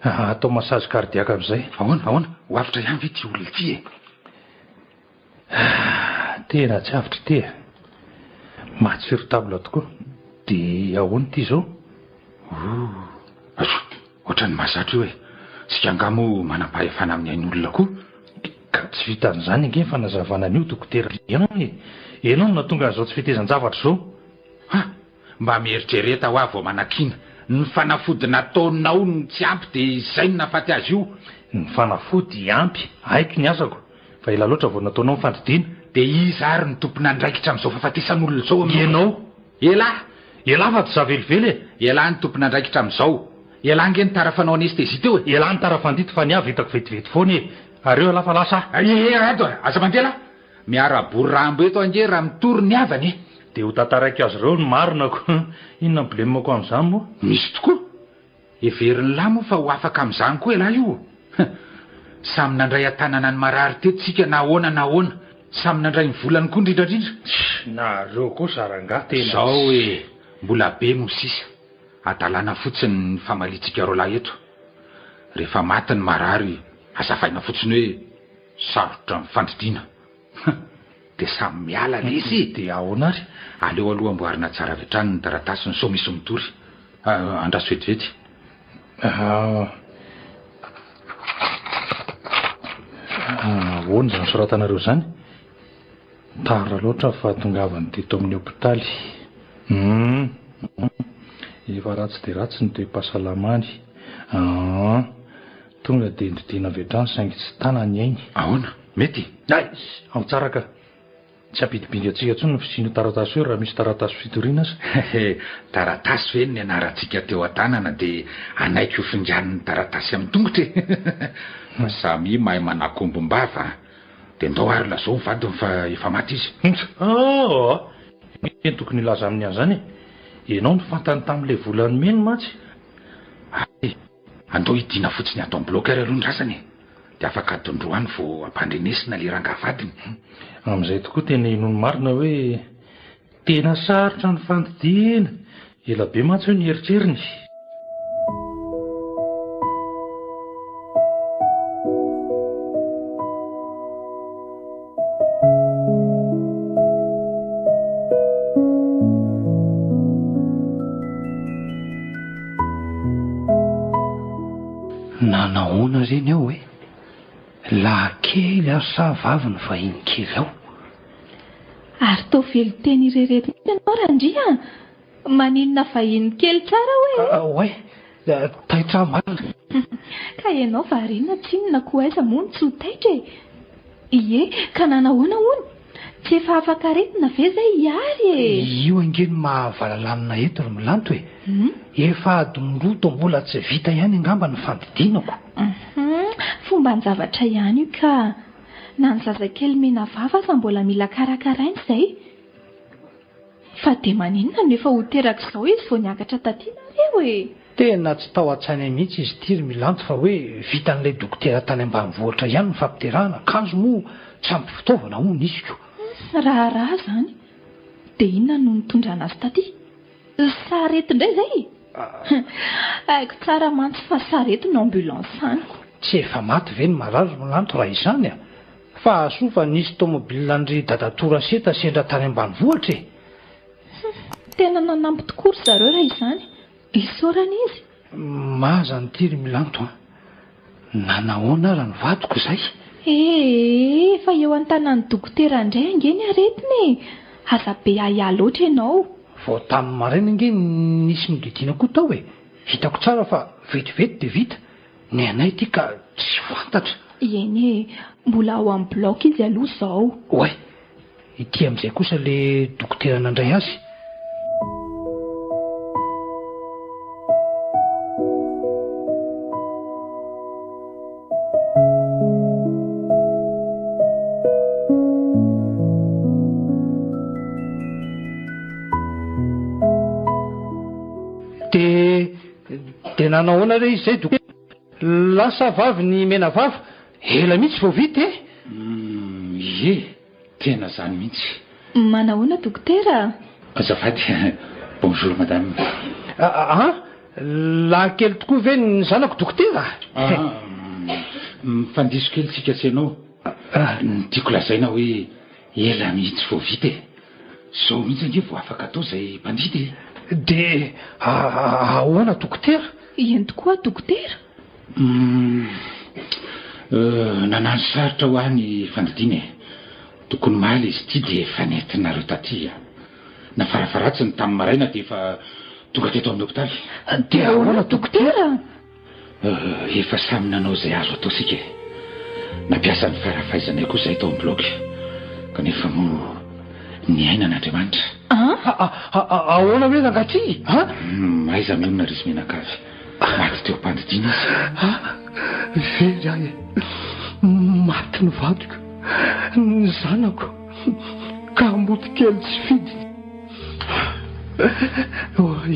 atao massage cardiaque amin'izay. Ahoana ho avitra ihany ve ty olona ty tena tsy avitra ty matsiro table tokoa dia ahoana ty zao. Ohatrany mahazatra io hoe sika angamo manam-pahefana amin'ny ain'olona koa. Ka tsy vitan'izany ange fanazavana an'io dokotera ianao no natonga an'izao tsy fitezan-javatra zao. Mba mieritrereta ho avy ao manakina ny fanafody nataonao ny tsy ampy dia izay no nafaty azy io. Ny fanafody ampy haiko ny asako fa ela loatra vao nataonao mifandidina. Dia izy ary ny tompona andraikitra amin'izao fahafatesan'olona zao ianao. Ela fa tsy zavelively ela ny tompona andraikitra amin'izao. Ela nge ny tara fanao anestezia teo ela ny tara fandito fa ny avy hitako vetivety foana areo alafa lasa ato aza mandela miarabory rambo eto ange raha mitory ny avany dia ho tantaraiky azy ireo ny marinako inona blemako amin'izany moa. Misy tokoa everin'ny lamo fa ho afaka amin'izany koa ela io. Samy nandray atanana ny marary tetisika nahoana samy nandray ny volany koa indrindrandrindra. Nareo koa sarangah tena zao hoe mbola be mosisa adalana fotsiny ny famalitsika roalahy eto. Rehefa maty ny marary azafaina fotsiny hoe sarotra mifandidina dia samy miala lesy dia ahoana ary aleo aloha amboarina tsara vetrany ny taratasiny so misy mitory andraso vetivety. Ahoana zany soratanareo zany tara loatra fahatongavany teto amin'ny hôpitaly. Efa ratsy dia ratsy ny toe-pahasalamany tonga dia indridina vetrany saingy tsy tanany ainy. Ahoana mety ao tsara ka tsy ampidibingy atsika tsony ny fisino taratasy hoe raha misy taratasy fitoriana azy. Taratasy hoe ny anarantsika teo an-tanana dia anaiky ho fingan'ny taratasy amin'ny tongotra samy mahay manakombombava dia ndao ary lazao mivadiny fa efa maty izy. Ny tokony ilaza amin'ny an'izany ianao ny fantany tamin'ilay volany meno mantsy. Andao hidina fotsiny ato amin'ny bloqueur aloha ny rasany dia afaka adondroany vao ampandrenesina le rangavadiny. Amin'izay tokoa tena inony marina hoe tena sarotra ny fandidina ela be mantsy hoe ny eritreriny. Nanahoana reny ao laha-kely ary sa vavy ny vahiny kely ao. Ary tao velo teny ireretina ianao Randria Maninona vahiny kely tsara hoe? Oe, taitra marina. Ka ianao variana tsinona koa aiza moa ny tsy ho taitra e? Ie, ka nanahoana hono? Tsy efa afaka aretina ve izay hiary e? Io angeny mahavalalana eto ry milanto e. Efa adinoroto mbola tsy vita ihany angamba ny fandidinako. Fomba ny zavatra ihany io ka. Na ny zazakely mena vava sa mbola mila karakaraina izay. Fa dia maninona no efa ho teraka izao izy vao niakatra tatinareo e? Tena tsy tao an-tsaina mihitsy izy ity ry milanto fa hoe vitan'ilay dokotera tany ambanivohitra ihany ny fampiterahana. Kanjo moa tsy ampy fitaovana hono isiko. Raha izany. Dia inona no nitondrana azy taty? Sarety indray izay? Haiko tsara mantsy fa sarety no ambulance saniko. Tsy efa maty ve ny marary milanto raha izany a? Fa asofa nisy tômôbilina ndry dadatora seta sendra tany ambanivohitra e. Tena nanampy tokoa ry zareo raha izany. Isaorana izy. Maza ny tiry milanto a. Nanahoana raha ny vadiko izay? Fa eo an-tanan'ny dokotera indray angeny aretiny e. Aza be ahiahy loatra ianao. Vao tamin'ny maraina angeny nisy mididina koa tao e. Hitako tsara fa vetivety dia vita. Ny anay ity ka tsy fantatra. Eny mbola ao amin'ny bloc izy aloha izao. Oe, ity amin'izay kosa le dokotera nandray azy. Dia nanahoana re izy izay dokotera? Lasa vavy ny mena vava. Ela mihitsy vao vita e? Ie, tena zany mihitsy. Manahoana dokotera? Azafady, bonjour madame. Lahankely tokoa ve ny zanako dokotera? Mifandiso kely tsika tsy ianao. Tiako lazaina hoe ela mihitsy vao vita e. Zao mihitsy ange vao afaka atao izay mpandidy e. Dia ahoana dokotera? Eny tokoa dokotera? Nanano sarotra ho any fandidina e. Tokony mahala izy ity dia efa nentinareo taty. Nafarafaratsiny tamin'ny maraina dia efa tonga teto amin'ny hopitaly. Dia ahoana dokotera? Efa samy nanao izay azo atao sika e. Nampiasa ny farafahaizanay koa izay tao amin'ny bloc. Kanefa moa ny ainan'Andriamanitra. Ahoana hoe rangaty? Aiza mionona ry izy menakavy. Maty teo am-pandidina izy. Very ahy e. Maty ny vadiko, ny zanako, ka moty kely tsy fidy.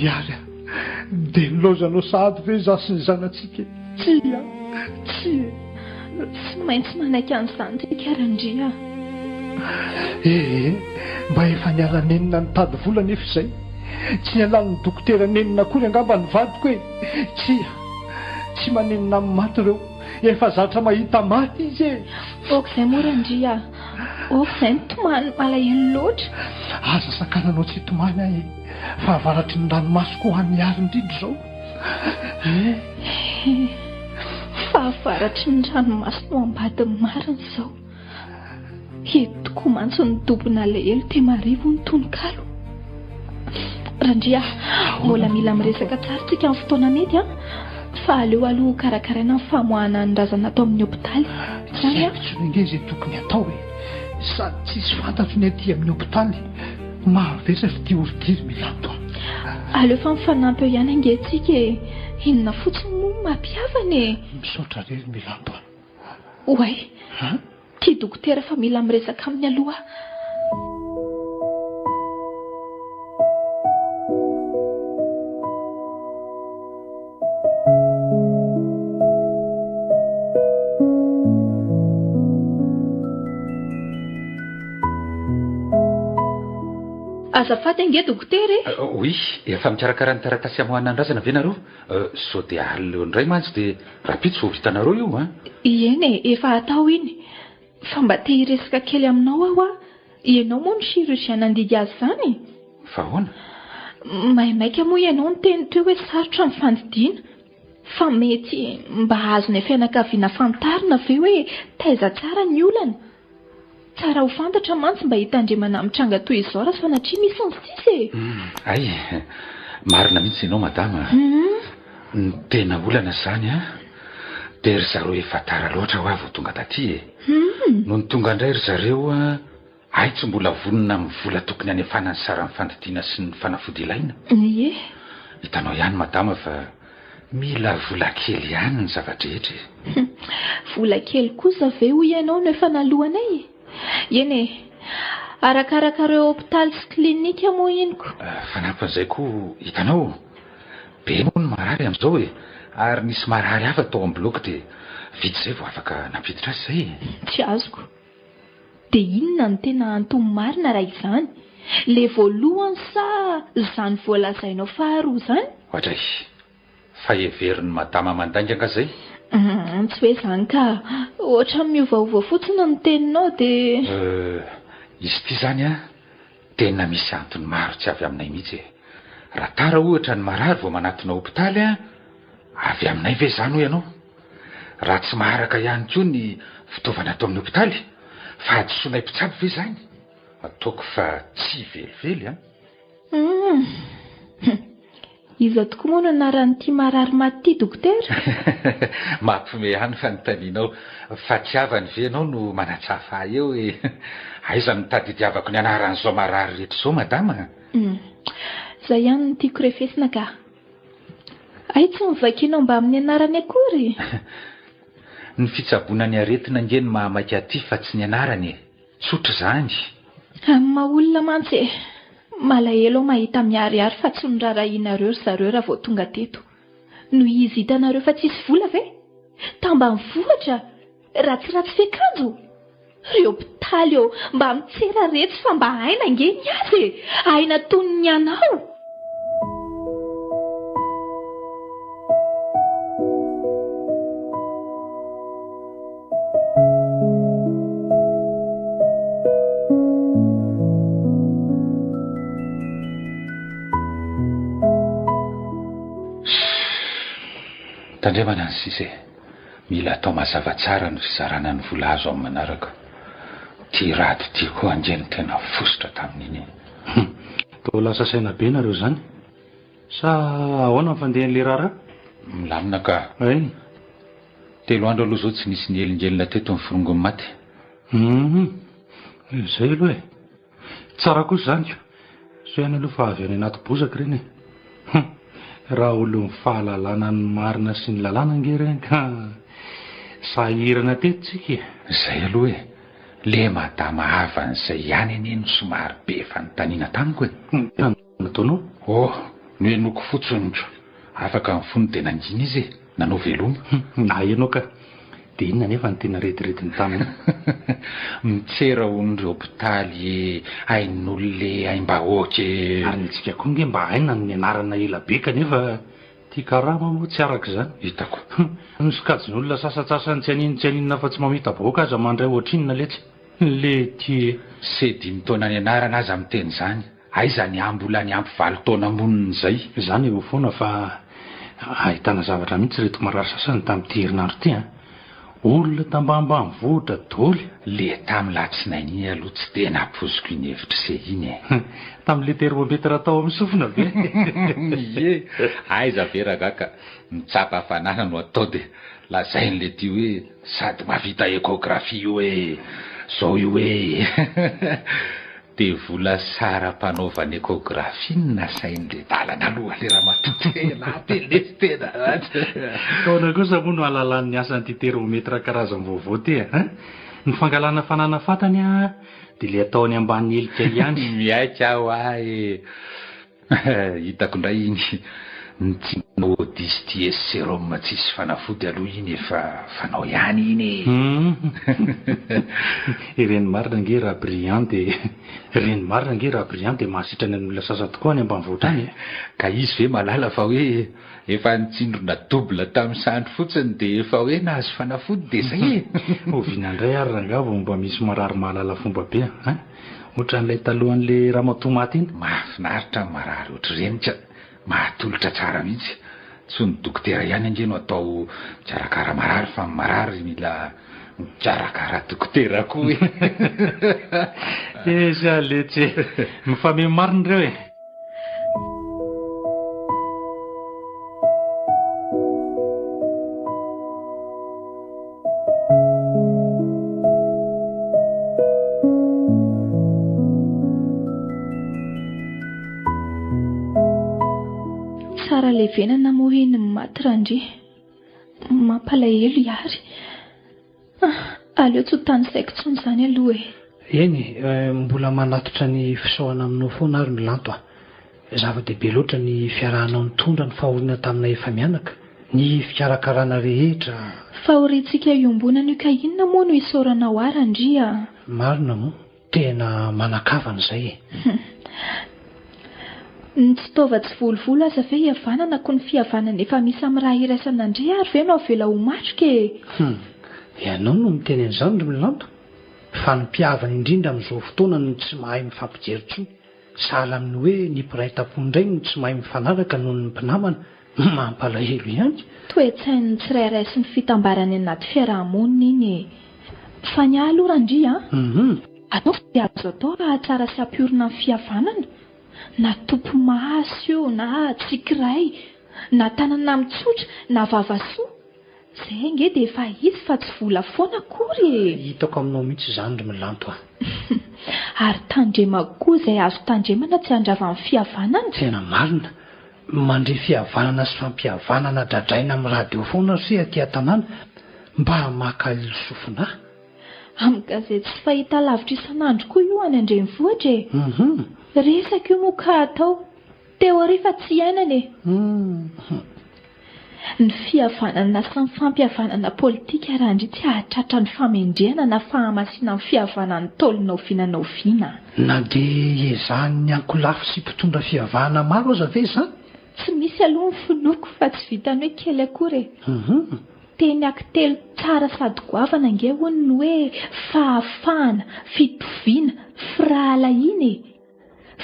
Iary dia nilozanao sahady ve za sy ny zanatsika? Tsy tsy maintsy manaiky an'izany tsika randria. Mba efa niala nenina ny tady vola nefa izay. Tsy nialan'ny dokotera nenina akory angamba ny vadiko e. Tsy manenina amin'ny maty ireo. Efa zatra mahita maty izy e. Okizay moa randria. Okizay ny tomany malahelo loatra. Aza sakananao tsy tomany ahy e. Fa avaratry ny ranomasoko ho an'ny ary indrindro izao. Fa avaratry ny ranomasoko ambadiny marina izao. Hitoko mantsy ny dobona alehelo Temarivo ny tononkalo. Randria, mbola mila miresaka tsara tsika amin'ny fotoana mety fa aleo aloha karakaraina ny famoahana ny razana atao amin'ny hopitaly. Tsy nge izay tokony atao e. Sady tsisy fantatro ny aty amin'ny hopitaly. Mahavesa fitia oritiry milanto. Aleo fa mifanampy eo ihany angentsika e. Inona fotsiny moa mampiavana e. Misaotra rery milanto. Oay, tia dokotera fa mila miresaka amin'ny aloha. Azafady ange dokotera e? Oui, efa mikarakara ny taratasy amoahana ny razana ve nareo? Sao dia aleo indray mantsy dia rapitsy vao vitanareo io Eny e, efa atao iny. Fa mba te hiresaka kely aminao aho ianao moa ny chirurgien nandidy azy izany? Fa ahoana? Maimaika moa ianao ny teny teo hoe sarotra ny fandidiana. Fa mety mba azony fianakaviana fantarina ve hoe taiza tsara ny olana? tsara ho fantatra mantsy mba hitandremana mitranga toy izao raha sanatria misy ny sisy e. Ay, marina mihitsy ianao madama. Ny tena olana zany a, dia ry zareo efa tara loatra ho avy tonga taty e. No ny tonga indray ry zareo a, ay tsy mbola vonona amin'ny vola tokony hanefana ny sara ny fandidiana sy ny fanafody ilaina. Ie. Hitanao ihany madama fa mila vola kely ihany ny zavadrehetra. Vola kely kosa ve ho ianao no efa nalohanay? Eny e, arakarak'ireo hôpitaly sy klinika moa inoko. Fanampin'izay koa hitanao, be moa ny marary amin'izao e, ary nisy marary hafa tao amin'ny bloky dia vitsy izay vao afaka nampiditra azy izay. Tsy azoko. Dia inona no tena antony marina raha izany? Le voalohany sa izany voalazainao faharoa izany? Ohatray, fa heverin'ny madama mandaingaka izay? Tsy hoe izany ka, ohatra miovaova fotsiny ny teninao dia... Izy ity zany a, tena misy antony maro tsy avy aminay mihitsy e. Raha tara ohatra ny marary vao manatona hôpitaly a, avy aminay ve izany ho ianao? Raha tsy maharaka ihany koa ny fitaovana atao amin'ny hôpitaly, fa adosoanay mpitsabo ve izany? Ataoko fa tsy velively a. Iza tokoa moa no anaran'ity marary maty dokotera? Mampime ihany fa notanianao, fa tiavany ve ianao no manatsafa eo e. Aiza no tadidiavako ny anaran'izao marary rehetra izao madama? Izay ihany no tiako rehefesina ka. Ay tsy mivakianao mba amin'ny anarany akory? Ny fitsaboana ny aretina nge ny mahamaika aty fa tsy ny anarany e. Tsotra izany. Maha olona mantsy e. Malahelo aho mahita miharihary fa tsy nirarahianareo ry zareo raha vao tonga teto. No izy hitanareo fa tsisy vola ve? Tambanivohitra, ratsiratsy fiakanjo. Reo hôpitaly eo mba mitsera retsy fa mba haina nge ny azy e. Haina tonony anao. Tandremana ny sisy, mila atao mazava tsara ny fizarana ny vola azo amin'ny manaraka. Ty rady ty koa anjeny tena fosotra tamin'iny. Tao lasa saina be nareo zany? Sa ahoana ny fandehan'le rara? Milamina ka. Ay. 3 andro aloha zao tsy nisy ny elingelina teto ny forongony maty. Zay aloha e. Tsara kosa zany ko. So ihany aloha fa avy any anaty bozaka reny e. Raha olo ny fahalalana ny marina sy ny lalàna ngereny ka sahirana teto-tsika. Zay aloha e, le madama havan'izay ihany eneny somary be fanontaniana tamiko e. Nataonao? No enoko fotsiny ko. Afaka mifono tena ngina izy e, nanao veloma. Na ianao ka, dia inona nefa ny tena retiretiny taminy? Mitsera on'ireo hôpitaly e, hain'olole haim-bahoaka e. Ary nitsika koa nge mba haina ny anarana ela be kanefa tia karama moa tsy araka izany. Hitako. Ny sokajin'olona sasatsasany tsy aninona fa tsy mamita bahoaka aza mandray ohatrinona letsy. Le tie. Se 5 taona ny anarana aza amin'ny teny izany. Aiza ny ambola ny ampy 7 taona monina izay. Izany eo foana fa ahitana zavatra mihitsy reto marary sasany tamin'ity herinandro ity. Olona tambambany vohitra doly. Le tamin'ny latsinainy aloha tsy tena apoziko iny hevitra se iny e. Tamin'le termometatra tao amin'ny sofina be. Ie, aiza ve ragaka mitsapa hafanana no atao dia lazain'le ty hoe sady mavita ekografia io e, zao io e. Dia vola sara mpanaovany ekografia ny nasain'le dalana aloha le raha matotela telesy tena. Taona kosa moa no alalan'ny asan'ity termometra karazany vaovao ty e. Ny fangalana fanana fatany a, dia le ataony amban'ny helika ihany. Miaika aho ahy. Hitako indray iny nitsinao disties sérum tsisy fanafody aloha iny efa fanao ihany iny. Ireny marina nge raha brillant dia reny marina nge raha brillant dia mahasitrany an'olona sasa tokoa any ambanivohitra any. Ka izy ve malala fa hoe efa nitsindrona dobla tamin'ny sandro fotsiny dia efa hoe nahazo fanafody dia zay e. Ovinandray ary rangavo mba misy marary mahalala fomba be. Ohatran'ilay talohan'le ramatoa maty iny. Mahafinaritra marary ohatr' ireny ka mahatolotra tsara mihitsy. Tsy ny dokotera ihany ange no atao mikarakara marary fa marary mila Mikarakara dokotera koa e. Eza letsy mifameno marina ireo e. Tsara levenana moa eny ny maty randry. Mampalahelo iary. Aleo tsy ho tany saiko tsony izany aloha e. Eny mbola manatotra ny fisaoana aminao foana ary milanto a. Zava-dehibe loatra ny fiarahanao nitondra ny fahoriana taminay efa mianaka, ny fikarakarana rehetra. Fahorintsika iombonana io ka inona moa no isaoranao ary Andria? Marina moa, tena manakavana izay e. Ny tsy taova tsy volovolo aza ve hihavanana ko ny fihavanana efa misy amin'ny raha iraisan'Andria ary ve no avela ho matroka e? Ianao no miteny an'izany ry milanto. Fa ny mpihavana indrindra amin'izao fotoana no tsy mahay mifampijery intsony. Sahala amin'ny hoe ny mpiray tam-pony indray no tsy mahay mifanaraka noho ny mpinamana. Mampalahelo ihany. Toe-tsain'ny tsirairay sy ny fitambarany anaty fiarahamonina iny e. Fa ny aloha Andria, atao fiazo atao raha tsara sy ampiorina amin'ny fihavanana. Na tompo mahasy io, na tsikiray, na tanana mitsotra, na vavasoa. Zay nge dia efa izy fa tsy vola foana akory e. Hitako aminao mihitsy izany ry milanto a. Ary tandrema koa izay azo tandremana tsy handrava amin'ny fihavanana. Tena marina. Mandre fihavanana sy fampihavanana dradraina amin'ny radio foana sy aty an-tanàna mba maka ilosofina. Amin'ny gazety sy fahita lavitra isan'andro koa io any Andrenivohitra e. Resaka io moa ka atao teoria fa tsy iainana e. Ny fihavanana sy ny fampihavanana politika rahandry tsy hahatratra ny famendrehana na fahamasina ny fihavanan'ny taolinao vinanaoviana. Na dia ezahan'ny ankolafy sy mpitondra fihavahana maro aza ve izany? Tsy misy aloha ny finoko fa tsy vitany hoe kely akory e. Teny akitelo tsara sady goavana nge hono ny hoe fahafahana, fitoviana, firahalahiana e.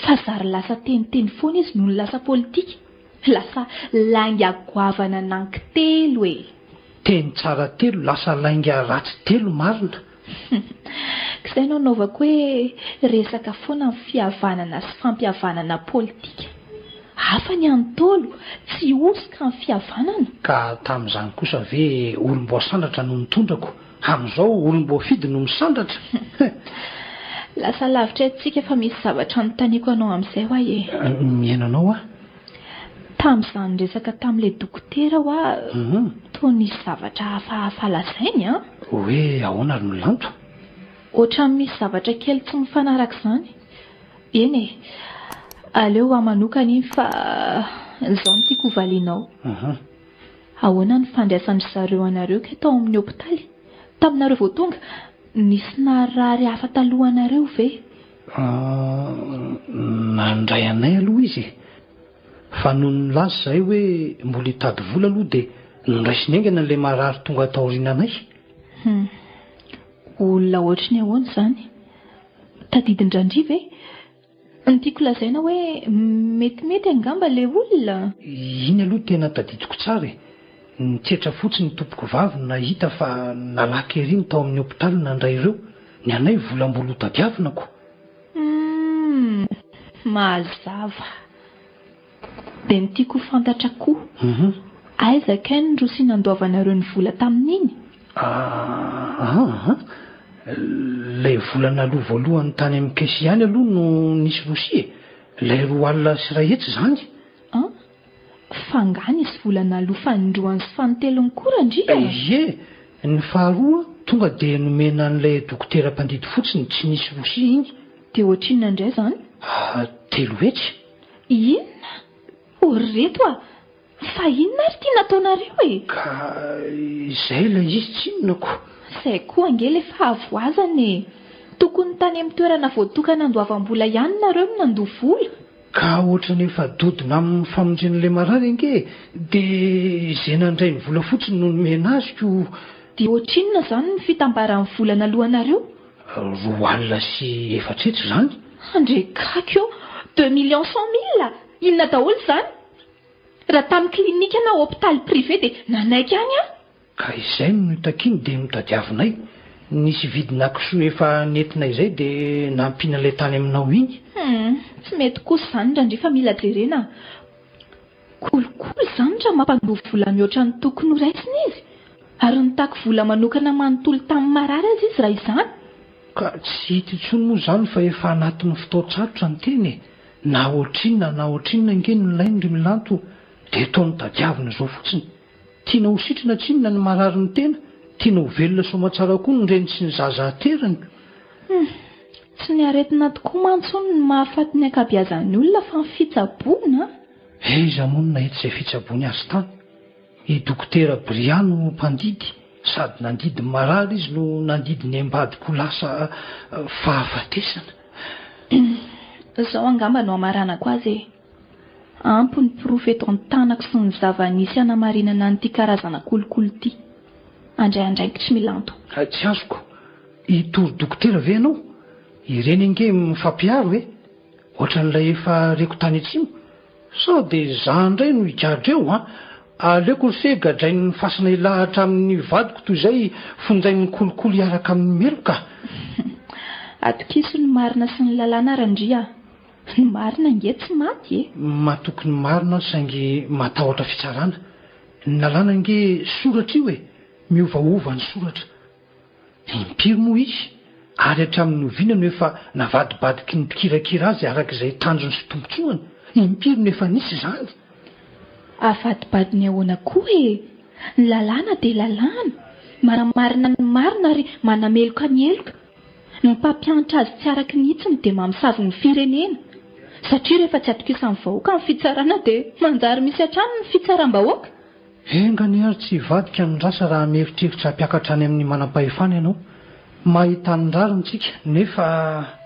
Fa zary lasa teniteny foana izy noho ny lasa politika. Lasa lainga goavana nankitelo e. Teny tsara telo lasa lainga ratsy telo marina. Izay no anaovako hoe resaka foana amin'ny fihavanana sy fampihavanana politika. Hafa ny antolo, tsy osika amin'ny fihavanana. Ka tamin'izany kosa ve olom-boasandratra no nitondrako, amin'izao olom-boafidy no misandratra. Lasa lavitra antsika fa misy zavatra notaniako anao amin'izay hoa e. Miainanao a? Tamin'izany resaka tamin'ilay dokotera hoa toa nisy zavatra hafahafa lazainy a. Hoe ahoana ry milanto? Ohatran'ny misy zavatra kely tsy mifanaraka izany. Eny e, aleo amanokana iny fa izao no tiako hovalianao. Ahoana ny fandraisan'ny zareo anareo ka tao amin'ny hopitaly? Taminareo vao tonga, nisy narary hafa talohanareo ve? Nandray anay aloha izy. Fa noho ny laza izay hoe mbola hitady vola aloha dia nondraisiny aingana ilay marary tonga taoriananay. Olona ohatry ny ahoana izany? Tadidin-drandria ve? Ny tiako lazaina hoe metimety angamba ilay olona. Iny aloha tena tadidiko tsara e. Nitsetra fotsiny ny tompoko vavy nahita fa nalaky ery ny tao amin'ny hopitaly nandray ireo. Ny anay volam-bola hotadiavinako. Mazava. Dia ny tiako fantatra koa. Aiza kay ny rosina andoavanareo ny vola tamin'iny? Ilay volana aloha voalohany tany amin'ny kesy ihany aloha no nisy rosia e. Ilay roa alina sy iray hetsy izany. Fa nga nisy volana aloha fanindroany sy fanitelony koa Andria. Ie, ny faharoa tonga dia nomena an'ilay dokotera mpandidy fotsiny tsy nisy rosia iny. Dia ohatrinona indray izany? 3 hetsy. Inona? Reto a! Fa inona ary tia nataonareo e? Ka izay ilay izy tsy inonako. Izay koa ange ilay fahavoazana e. Tokony tany amin'ny toerana voatokana andoavam-bola ihany nareo no nandoha vola. Ka ohatrany efa dodina amin'ny famonjen'ilay marary ange dia izay nandray ny vola fotsiny no nomena azy ko. Dia ohatrinona izany ny fitambaran'ny volana alohanareo? 2 alina sy 4 hetsy izany. Andrekakio 2,100,000. Inona daholo izany? Raha tamin'ny klinika na hopitaly privé dia nanaiky any a? Ka izay no hitakiny dia mitadiavinay. nisy vidina kisoa efa nentina izay dia nampiana ilay tany aminao iny. Tsy mety kosa izany ndra ndrefa mila jerena. Kolokolo izany ndra mampandovy vola mihoatra ny tokony ho raisiny izy. Ary nitaky vola manokana manontolo tamin'ny marary azy izy raha izany. Ka tsy hita intsony moa izany fa efa anatin'ny fotoan-tsarotra ny teny. Na ohatrinona nge no ilainy ry milanto dia ataony tadiavina izao fotsiny. Tiana ho sitrana tsinona ny marary ny tena, tiana ho velona somatsara koa ny reny sy ny zaza aterany. Tsy ny aretina tokoa mantsony ny mahafaty ny ankabeazan'ny olona fa ny fitsaboana. Iza moa no nahita izay fitsaboany azy tany. I dokotera Brian no mpandidy, sady nandidy marary izy no nandidy ny ambadiko lasa fahafatesana. Izao angamba no amaranako azy e. Ampy ny pirofo eto an-tanako sy ny zava-nisy hanamarinana an'ity karazana kolokolo ity. Andraindraiky tsy milanto. Tsy azoko. Itory dokotera ve ianao? Ireny ange mifampiaro e? Ohatran'ilay efa reko tany atsimo. Sao dia izaho indray no higadreo aleoko ny fe gadrain'ny fasana ilahatra amin'ny vadiko toy izay fonjain'ny kolokolo hiaraka amin'ny meloka. Atokiso ny marina sy ny lalàna randria. Ny marina nge tsy maty e. Matoky ny marina saingy matahotra fitsarana. Ny lalàna nge soratra io e. Miovaova ny soratra. Impiry moa izy. Ary hatramin'ny ovinany efa navadibadiky ny mpikirakira azy araka izay tanjony sy tombotsoany. Impiry no efa nisy izany. Avadibadiny ahoana koa e. Ny lalàna dia lalàna. Maramarina ny marina ary manameloka ny eloka. Ny mpampianatra azy tsy araky ny hitsiny dia mamosavy ny firenena. Satria rehefa tsy atokisan'ny vahoaka ny fitsarana dia manjary misy hatrany ny fitsaram-bahoaka. Engany ary tsy vadika ny rasa raha mieritreritra hampiakatra any amin'ny manam-pahefana ianao. Mahita ny rariny tsika nefa...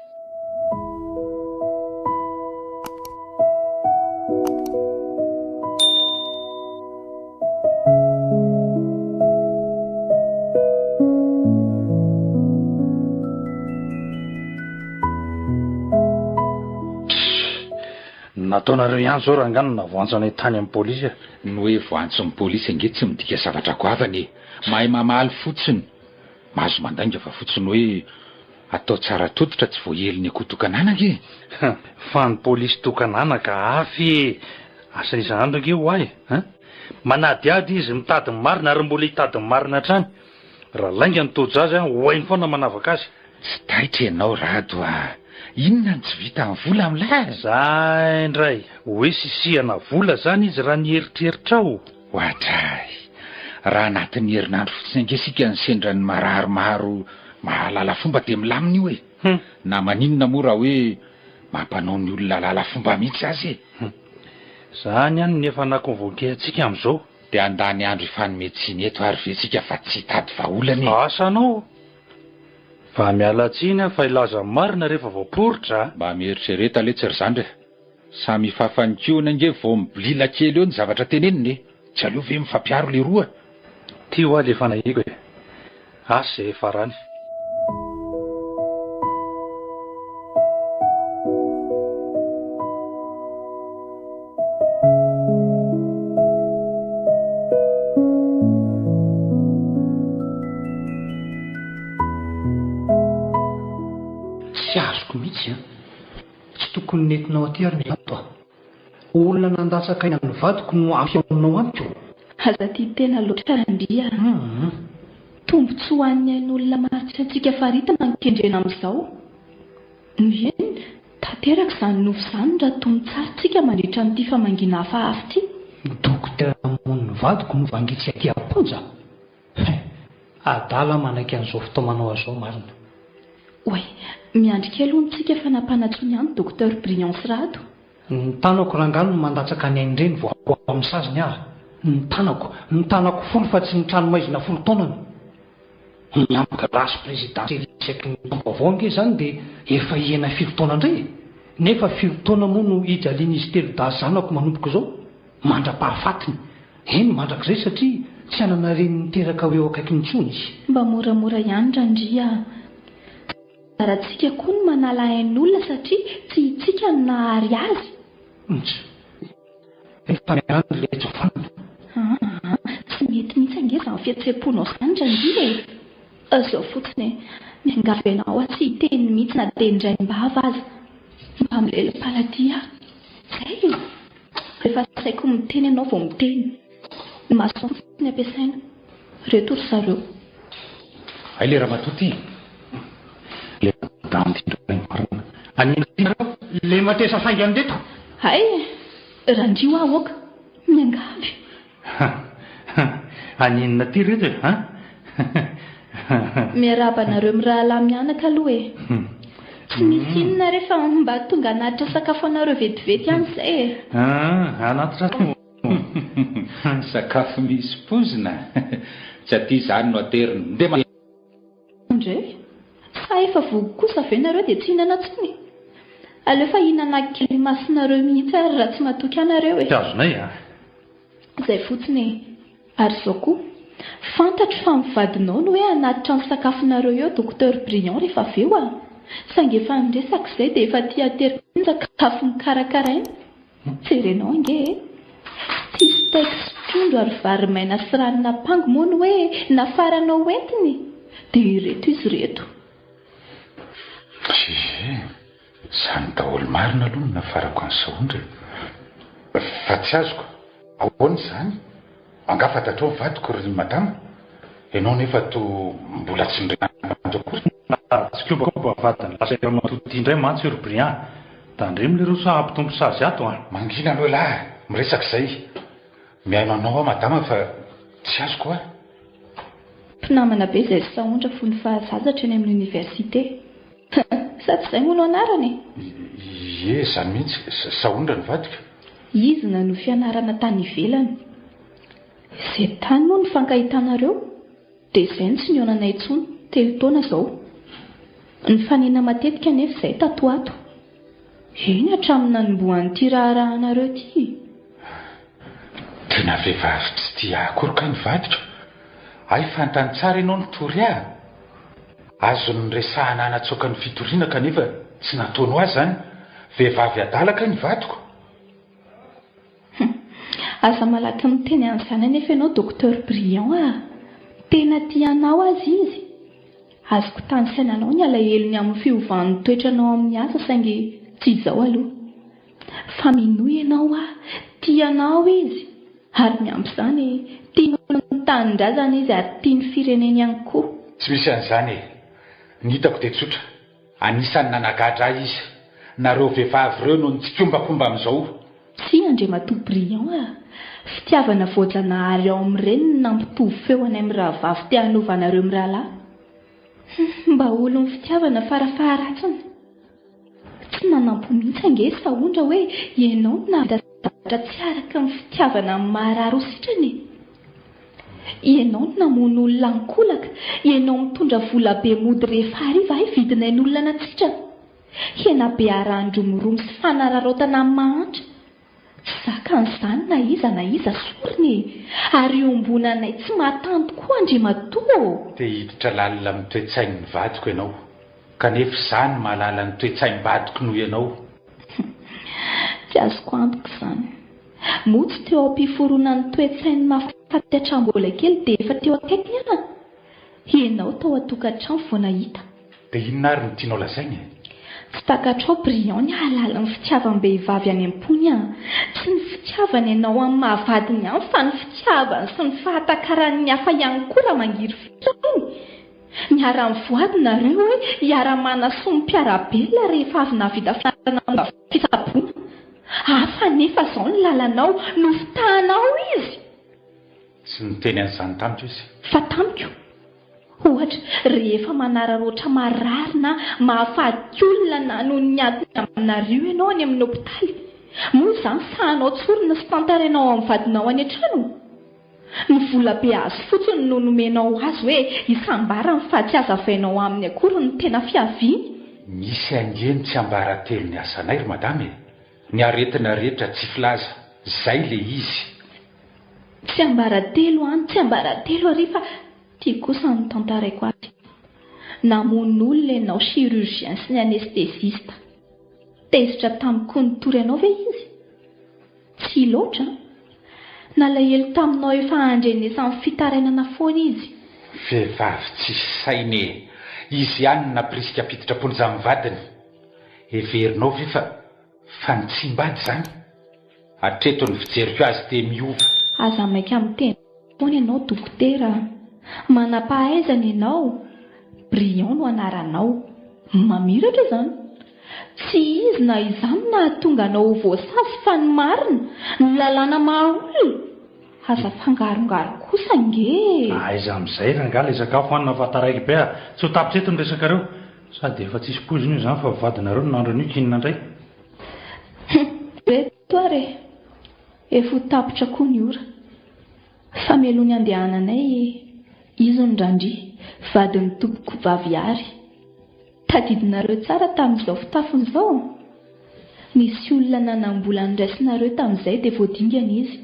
Nataonareo ihany zao raha angano na voantsona tany amin'ny polisy. Ny hoe voantso amin'ny polisy ange tsy midika zavatra goavany. Mahay mamaly fotsiny. Mahazo mandainga fa fotsiny hoe atao tsara toditra tsy voaheliny akoho tokananaka e. Fa ny polisy tokananaka afy. Asa isan'andro ange ho ahy. Manadiady izy mitady ny marina ary mbola hitady ny marina hatrany. Raha lainga ny tojo azy ho hainy foana manavaka azy. Tsy taitra ianao rado inona ny tsy vita amin'ny vola amin'ilay? Zay indray hoe sisihana vola zany izy raha nieritreritra ao. Ohatray. Raha anatin'ny herinandro fotsiny ange sika ny sendra ny marary maro mahalala fomba dia milamina io e. Na maninona moa raha hoe mampanao ny olona lala fomba mihitsy azy e. Zany ihany nefa nakonvoke antsika amin'izao. Dia andany andro ifanometsiny eto ary ve tsika fa tsy hitady vaholany. Asanao. Fa miala tsiny fa ilaza marina rehefa voaporitra. Mba mieritrereta letsy ry zandry. Samy fafankiona ange vao miblila kely eo ny zavatra teneniny. Tsy aleo ve mifampiaro le roa. Ty ho ahy le fanahiko e. Asa efa rany. Tsy azoko mihitsy tsy tokony nentinao aty ary milato olona nandatsaka iny amin'ny vadiko no ampy aminao amiko. Aza ty tena loatra randria. Tombontsoa ho an'ny ain'olona maritra antsika faritana ny kendrena amin'izao. Eny, tanteraka izany nofo izany raha tomy tsaritsika mandritra amin'ity famangina hafahafa ity. Dokotera mon'ny vadiko no vangitsy aty amponja. Adala manaiky an'izao fotoamanao azao marina. Oay, miandrika aloha ntsika fa nampanatsony ihany dokotera Briance Rado. Ny tanako rangano no mandatsaka ny ainy ireny vao amin'ny saziny aho. Ny tanako folo fa tsy ny tranomaizina folo taonany. Ny amika rasy présidensy isaky ny tampavao ange zany dia efa hiena 4 taona indray. Nefa 4 taona moa no ijalian'izy 3 dasy zanako manomboka izao. Mandra-pahafatiny. Eny mandrakizay satria tsy anana reny niteraka hoe eo akaiky intsony izy. Mba moramora ihany randria. Rahantsika koa no manala ain'olona satria tsy hitsika no nahary azy. Efa miarana ilay tsofanana. Tsy mety mihitsy ange izany fihetseponao izany randria e. Azao fotsiny miangavy ianao tsy hiteny mihitsy na teny indray mbava aza mba milelim-paladia zay io rehefa saiko miteny ianao vao miteny ny maso fotsiny ampiasaina reto ry zareo ay le Ramatoa le le matesa saingany reto ay randrio aho oka miangavy aninona ty reto e miarabanareo mirahala mianaka aloha e tsy misy inona rehefa mba tonga anatitra sakafo anareo vetivety ihany zay e anatitra sakafo misy pozina tsy aty izany no ateriny nde ndray sa efa vogo kosa ve nareo dia tsy hinana tsony aleo fa hinana kely masinareo mihitsy ary raha tsy matoky anareo e azonay zay fotsiny ary zao koa fantatro fa mivadinao no hoe anatitra ny sakafonareo eo Docteur Briand rehefa aveo saingy efa miresaka izay dia efa tia terika ny sakafo mikarakaraina jerenao ange tsisy steak sy trondro ary vary maina sy ranona pango moa no hoe nafaranao entiny dia ireto izy reto izany daholo marina aloha no nafarako any saondra fa tsy azoko ahoana izany angafantatrao mivadiko ry madama ianao nefa to mbola tsy nrenakory tsy kobakoba vatany lasa Ramatoa indray mantsy ry Briand tandremo le reo sa ampitombo sazy ato mangina aloha lahy miresaka izay miaino anao aho madama fa tsy azoko mpinamana be izay saondra fony fahazazatra eny amin'ny oniversité sady izay moa no anarany ie izany mihitsy saondra ny vadika izy na no fianarana tany ivelany izay tany moa ny fankahitanareo dia izay ny tsy nionanay intsony telo taona izao ny fanina matetika nefa izay tatoato eny hatramina nomboan'ity raharahanareo ty tena vehivavy tsy tia akory ny vadika ay fantany tsara ianao ny tory azony resahana anatsoaka ny fitoriana kanefa tsy nataonao azy zany vehivavy adalaka ny vadiko aza malaky miteny an'izany anefa ianao Docteur Briand tena tianao azy izy azoko tany sainanao ny alahelony amin'ny fiovan'ny toetranao amin'ny asa saingy tsy izao aloha fa minoy ianao tianao izy ary miampy izany tianao ny tanindrazana izy ary tia ny fireneny ihany koa tsy misy an'izany ny hitako dia tsotra anisan'ny nanagadra izy nareo vehivavy ireo no tsy kombakomba amin'izao tsy Andriamatoa Briand fitiavana voajanahary ao amin'ireny no nampitovy feo any amin'ny rahavavy tia hanaovanareo mirahalahy mba olo ny fitiavana farafaharatsiny tsy nanampo mihitsy ange saondra hoe ianao navatra tsy araka ny fitiavana amin'ny maharary ho sitrany ianao namono olona nikolaka ianao mitondra vola be mody rehefa hariva vidinay ny olona natsitrana hena be arandromorom sy fanararaotana mahantra zaka n'izany na iza soriny ary ombonanay tsy mahatanto koa Andriamatoa dia hiditra lalina amin'ny toe-tsainy ny vadiko ianao kanefa izany mahalala ny toe-tsaim-badiko noho ianao tsy azoko antoko izany motsy teo ampiforonany toe-tsainy mahafaty hatram-bola kely dia efa teo akaiky ianao tao atokantrano vao nahita dia inona ary no tianao lazainy tsy takatrao Briand ny ahalala ny fitiavam-behivavy any am-pony tsy ny fitiavany ianao amin'ny mahavadiny ihany fa ny fitiavany sy ny fahatakarany hafa ihany koa raha mangiry fitrany miara-mivoadinareo hoe hiara-manasoa ny mpiarabelona rehefa avy navita fianarana fitsaboana hafa nefa izao ny lalanao no fitahanao izy tsy niteny an'izany tamiko izy fa tamiko ohatra rehefa manararoatra mararina mahafaty olona na noho ny atiny aminareo ianao any amin'ny hopitaly moa izany sahanao tsorina sy tantarainao amin'ny vadinao any an-trano ny vola be azy fotsiny no nomenao azy hoe isambara ny fahatsiaza avainao aminy akory ny tena fiaviany misy angeny tsy ambara telo ny asanay ry madame ny aretina rehetra tsy filaza zay le izy tsy ambara telo ary fa tia kosa ny tantaraiko azy namono olona ianao chirurgien sy ny anesthésiste tezitra tamiko ny tory ianao ve izy tsy loatra nalahelo taminao efa andrenesan'ny fitarainana foana izy Vehivavy tsisy sainy izy ihany naprisika piditrapolja amin'ny vadiny. Everinao ve fa ny tsimbady zany hatreto ny fijeriko azy te miova. Aza maika amin'ny teny foana ianao dokotera, manam-pahaizana ianao, brillant no anaranao, mamiratra izany. Tsy izy na izany na tonga anao voasasy fa ny marina, ny lalàna mahaolona. Aza fangarongaro kosa nge. Aiza amin'izay rangah ilay sakafo hoanina vataraiky be a, tsy ho tapitreto ny resakareo. Sady efa tsisy poziny io izany fa vadinareo no nandron'io kinina indray. Reto ary efa ho tapitra koa ny ora. Fa melony andehananay izy ny randry vadin'ny tompoko vaviary. Tadidinareo tsara tamin'izao fitafin'izao. Nisy olona nanambola ny raisinareo tamin'izay dia voadingana izy.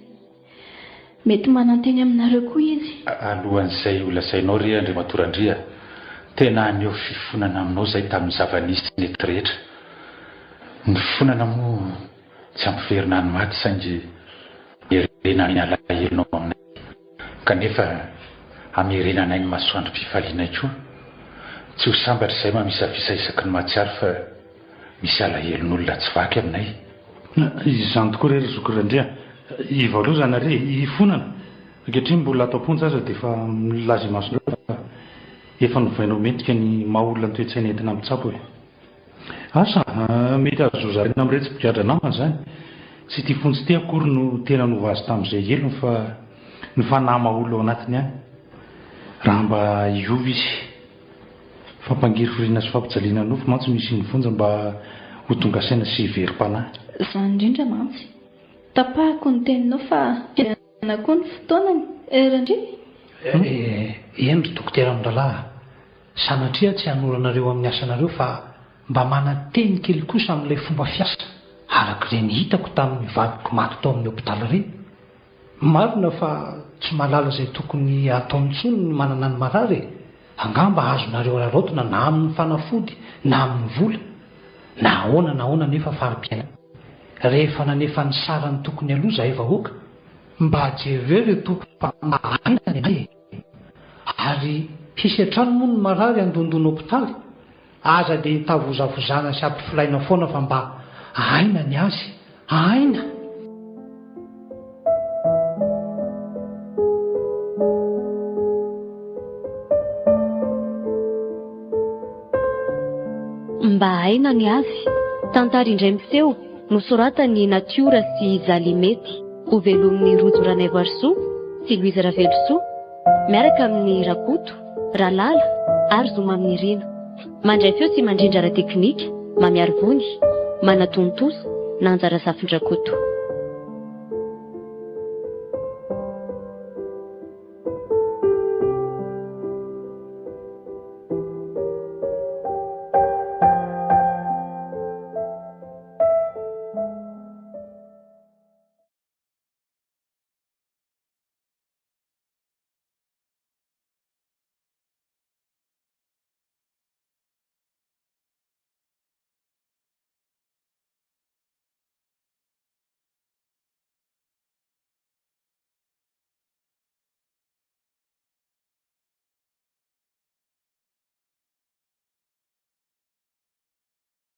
Mety mananteny aminareo koa izy. Alohan'izay olazainao ry Andriamatorandria, tena aneo fifonana aminao izay tamin'ny zava-nisy eto rehetra. Ny fonana moa tsy ampiverina ny maty saingy mirenany alahelinao aminay. Kanefa amirenanay ny masoandro-pifalianay koa. Tsy ho sambatra izay mamisavisa isaky ny matsiaro fa misy alahelin'olona tsy vaky aminay. Izany tokoa rery Zokorandria. Ivalozana re, ifonana. Ankehitriny mbola atao pontsy aza dia efa milaza masondreo fa efa novainao mentika ny maha-olona ny toe-tsaina entina amin'ny tsapo e. Asa, mety azozarena amin'iretsy mpigadra namana izany. Tsy ity fontsy ty akory no tena nova azy tamin'izay elony fa ny fanahy maha-olona ao anatiny ihany. Raha mba iova izy, fampangiry firiana sy fampijaliana nofo mantsy misy ny vonja mba ho tonga saina sy verim-panahy. Izany indrindra mantsy. Tapahako ny teninao fa ana koa ny fotoanany, Randry. Eny ry dokotera Miralahy, sanatria tsy hanoranareo amin'ny asanareo fa mba mananteny kely kosa amin'ilay fomba fiasa arak'ireny hitako tamin'ny vadiko maty tao amin'ny hôpitaly ireny. Marina fa tsy malala izay tokony ataony intsony ny manana ny marary. Angamba azonareo raraotina na amin'ny fanafody na amin'ny vola na ahoana nefa fari-piaina. Rehefa nanefa ny sarany tokony aloha zahay vahoaka, mba jereo reto fa mahaina ny anay. Ary hisy hatrany moa ny marary andondony hôpitaly. Aza dia hitavozavozana sy ampifilaina foana fa mba aina ny azy, aina. Mba aina ny azy, tantara indray miseho nosoratany Natiora sy Zalimety, ho velomin'ny Rojo Ranaivoarisoa sy Louise Ravelosoa, miaraka amin'ny Rakoto, Ralala ary Zoma amin'ny Rino. Mandray feo sy mandrindra ara teknika, mamiaro vony, manatontosa, nanjara Safindrakoto.